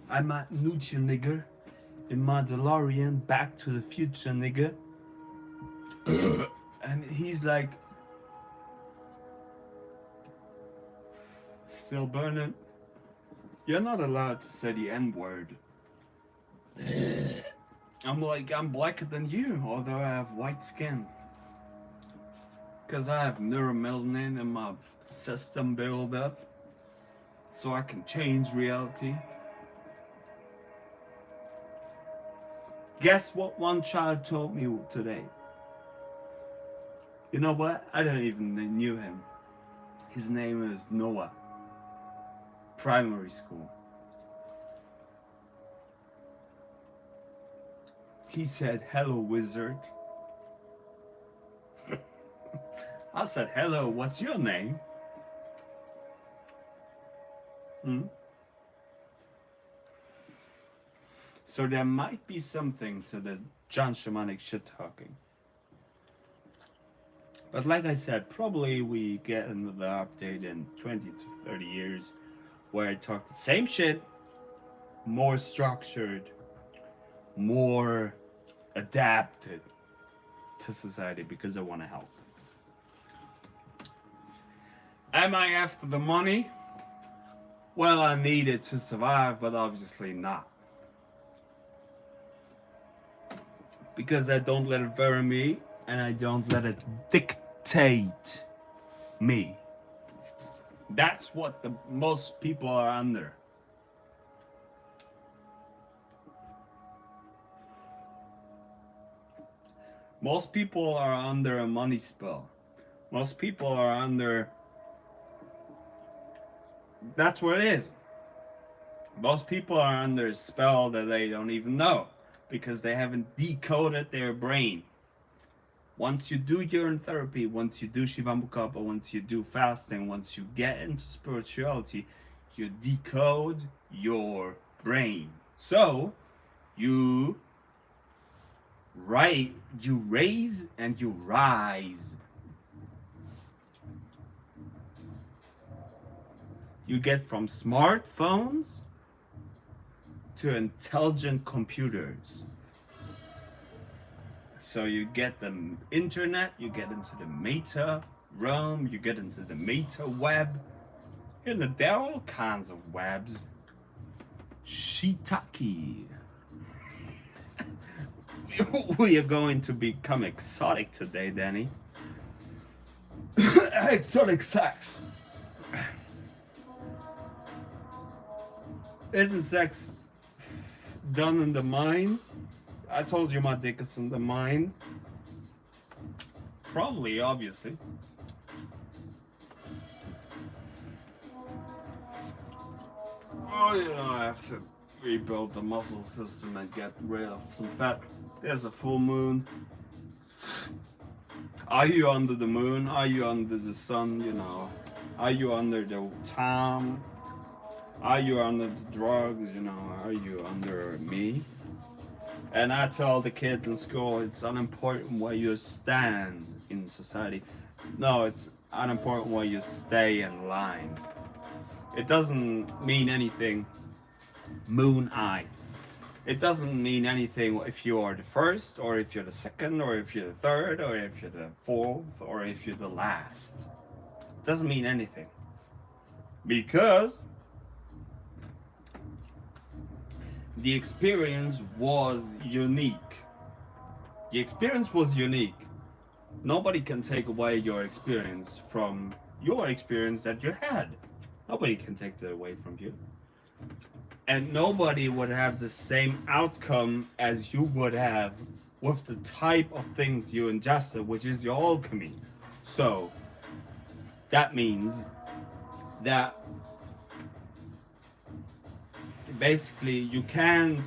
I might nude you, nigger. In my DeLorean, Back to the Future, nigga. And he's like, still burning. You're not allowed to say the N-word. I'm like, I'm blacker than you, although I have white skin. Because I have neuromelanin in my system build up. So I can change reality. Guess what one child told me today? You know what? I don't even knew him. His name is Noah. Primary school. He said, "Hello, wizard." I said, "Hello, what's your name?" So there might be something to the John Shamanic shit talking. But like I said, probably we get another update in 20 to 30 years where I talk the same shit, more structured, more adapted to society because I want to help. Am I after the money? Well, I need it to survive, but obviously not. Because I don't let it vary me, and I don't let it dictate me. That's what the most people are under. Most people are under a money spell. Most people are under... That's what it is. Most people are under a spell that they don't even know because they haven't decoded their brain. Once you do urine therapy, once you do Shivamukapa, once you do fasting, once you get into spirituality, you decode your brain. So you raise and you rise. You get from smartphones to intelligent computers. So you get the internet, you get into the meta realm, you get into the meta web. You know, there are all kinds of webs. Shiitake. We are going to become exotic today, Danny. Exotic sex. Isn't sex done in the mind? I told you my dick is in the mind. Probably, obviously. Oh, you know, I have to rebuild the muscle system and get rid of some fat. There's a full moon. Are you under the moon? Are you under the sun? You know, are you under the time? Are you under the drugs? You know, are you under me? And I tell the kids in school, it's unimportant where you stand in society. No, it's unimportant where you stay in line. It doesn't mean anything. Moon eye. It doesn't mean anything if you are the first, or if you're the second, or if you're the third, or if you're the fourth, or if you're the last. It doesn't mean anything. Because the experience was unique. The experience was unique. Nobody can take away your experience from your experience that you had. Nobody can take that away from you. And nobody would have the same outcome as you would have with the type of things you ingested, which is your alchemy. So that means that basically you can't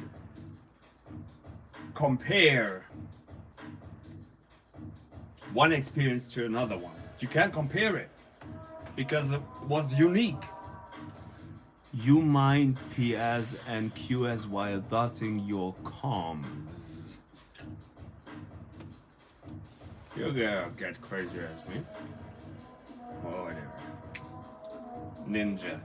compare one experience to another one. You can't compare it because it was unique. You mind PS and QS while dotting your comms. You're gonna get crazy as me. Or whatever. Ninja.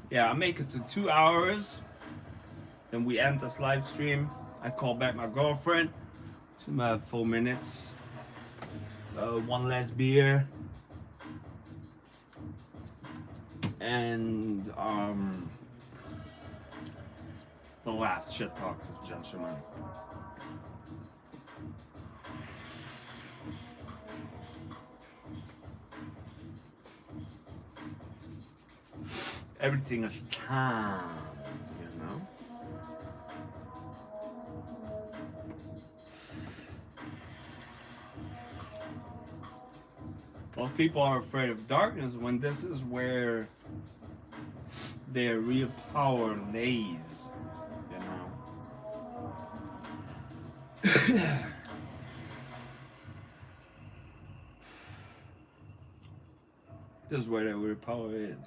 Yeah, I make it to 2 hours. Then we end this live stream. I call back my girlfriend. She might have 4 minutes. One last beer. And the last shit talks of gentlemen. Everything is time, you know. Most people are afraid of darkness when this is where their real power lays, you know. This is where their real power is.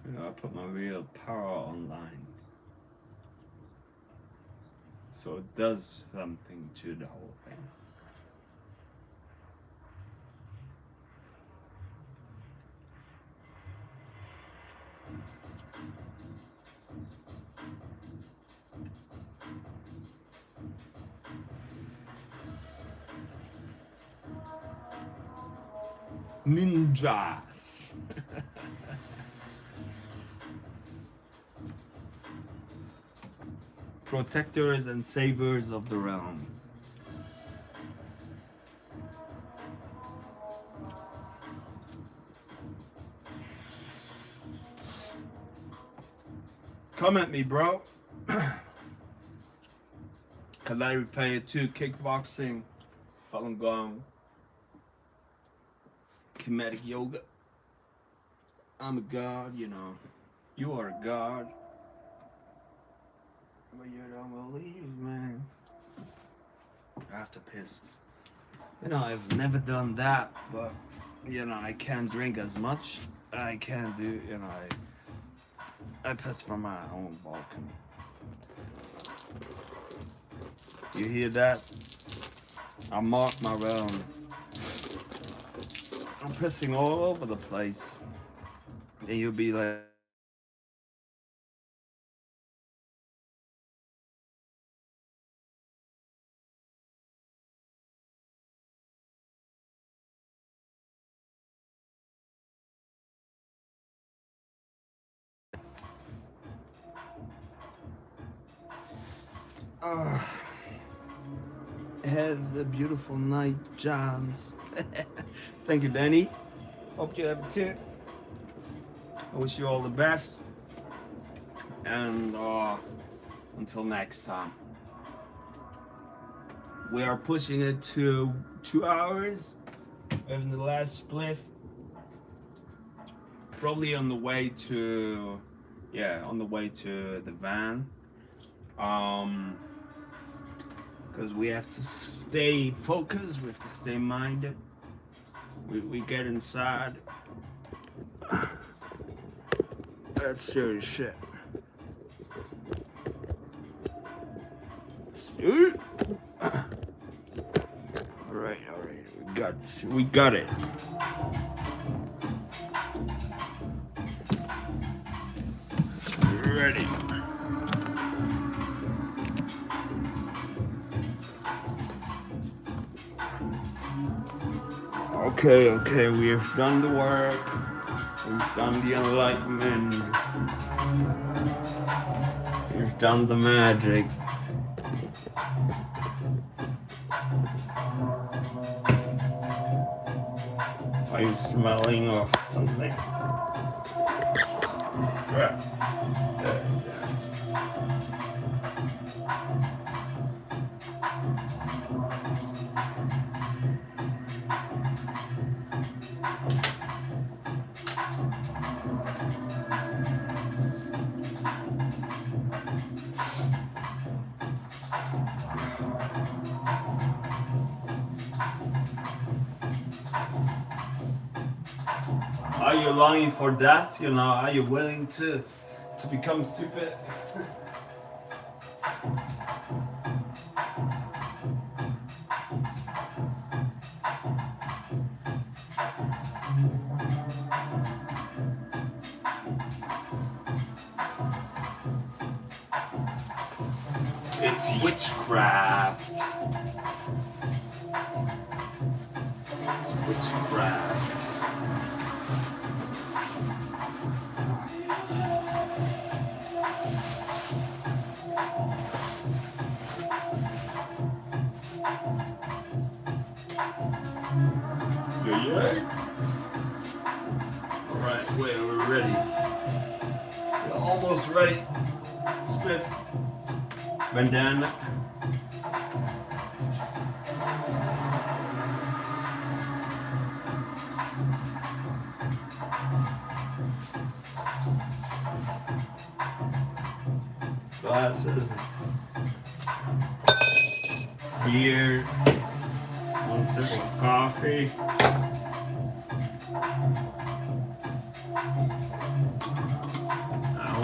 You know, I put my real power online. So it does something to the whole thing. Ninjas. Protectors and savers of the realm. Come at me, bro. Can I repay it to kickboxing, Falun Gong, Kinetic Yoga? I'm a god, you know. You are a god. But you don't believe, man. I have to piss. You know, I've never done that, but, you know, I can't drink as much. I can't do, you know, I piss from my own balcony. You hear that? I mark my realm. I'm pissing all over the place. And you'll be like, have a beautiful night, Johns. Thank you, Danny. Hope you have it too. I wish you all the best. And until next time. We are pushing it to 2 hours. In the last spliff. Probably on the way to, on the way to the van. Because we have to stay focused, we have to stay minded. We get inside. That's serious shit. Dude. Alright, we got it. Ready. Okay, we have done the work. We've done the enlightenment. We've done the magic. Are you smelling of something? Yeah. Are you longing for death? You know, are you willing to become stupid? It's witchcraft. It's witchcraft. Yeah. Alright, we're ready. We're almost ready. Spiff. Bandana. Glasses. Beer. One sip of coffee.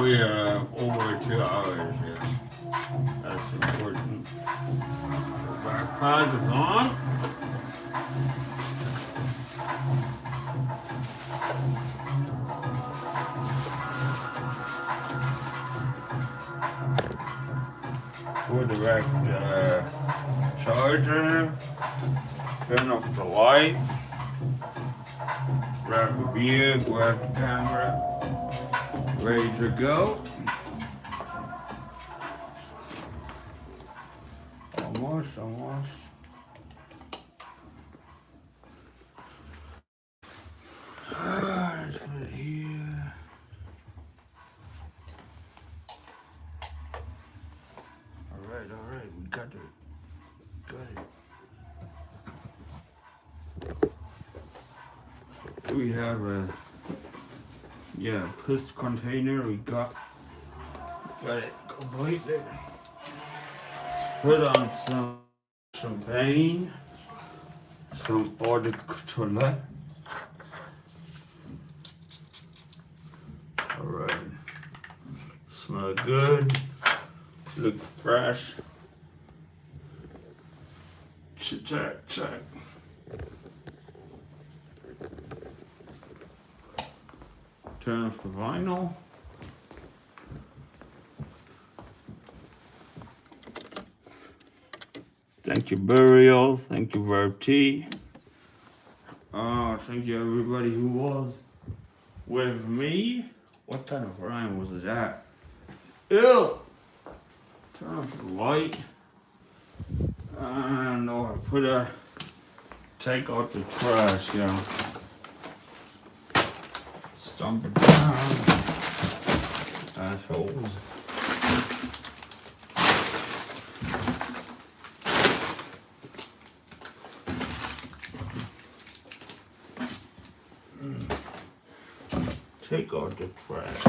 We are over 2 hours here. That's important. The backpack is on. Put the back charger. Turn off the light. Grab the beer, grab the camera. Ready to go. Almost. Let's put it here. Alright, we got it. We have a push container. We got it completely. Put on some champagne, some eau de toilette. Alright. Smell good. Look fresh. Check. Turn off the vinyl. Thank you, Burial. Thank you, Verb T. Thank you, everybody who was with me. What kind of rhyme was that? Ew! Turn off the light. And take out the trash, Stomp it down. Assholes. Take out the trash.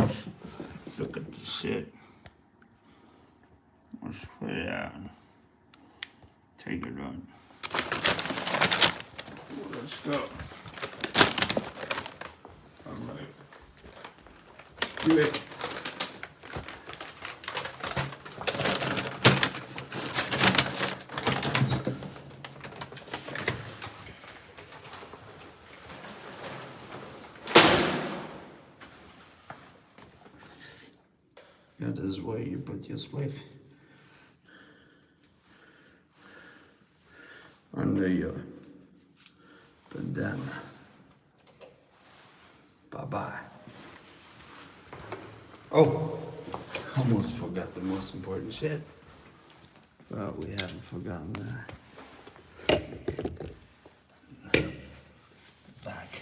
Look at the shit. Let's put it out. Take it on. Let's go. Do it. Yeah, this is where you put your spliff. Under your bandana. Bye-bye. Oh, almost forgot the most important shit. Well, we haven't forgotten that. Back.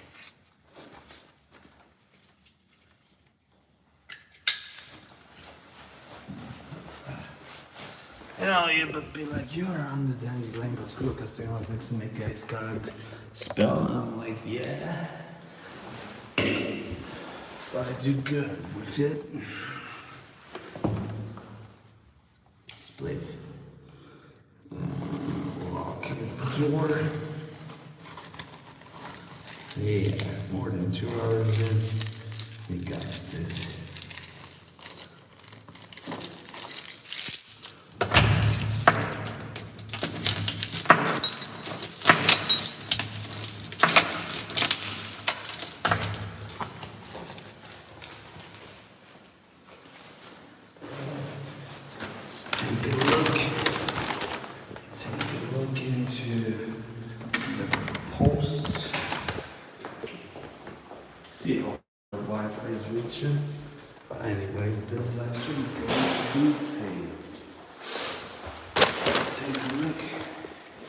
You know, you would be like, you're on the Danny Blanco school because the only things to make guys can't spell. And I'm like, yeah. But I do good with it. Spliff. Walking the door. Yeah, more than 2 hours in. We got this. Take a look into the post. See how the Wi-Fi is reaching. But anyways, this lecture is going to be saved. Take a look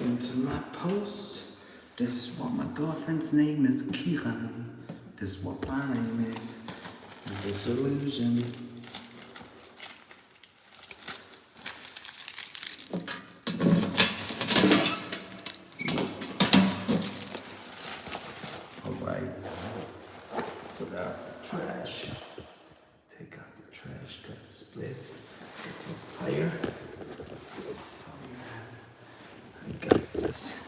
into my post. This is what my girlfriend's name is, Qimen. This is what my name is. This illusion. Alright, put out the trash, take out the trash, cut the split, get the fire, I got this.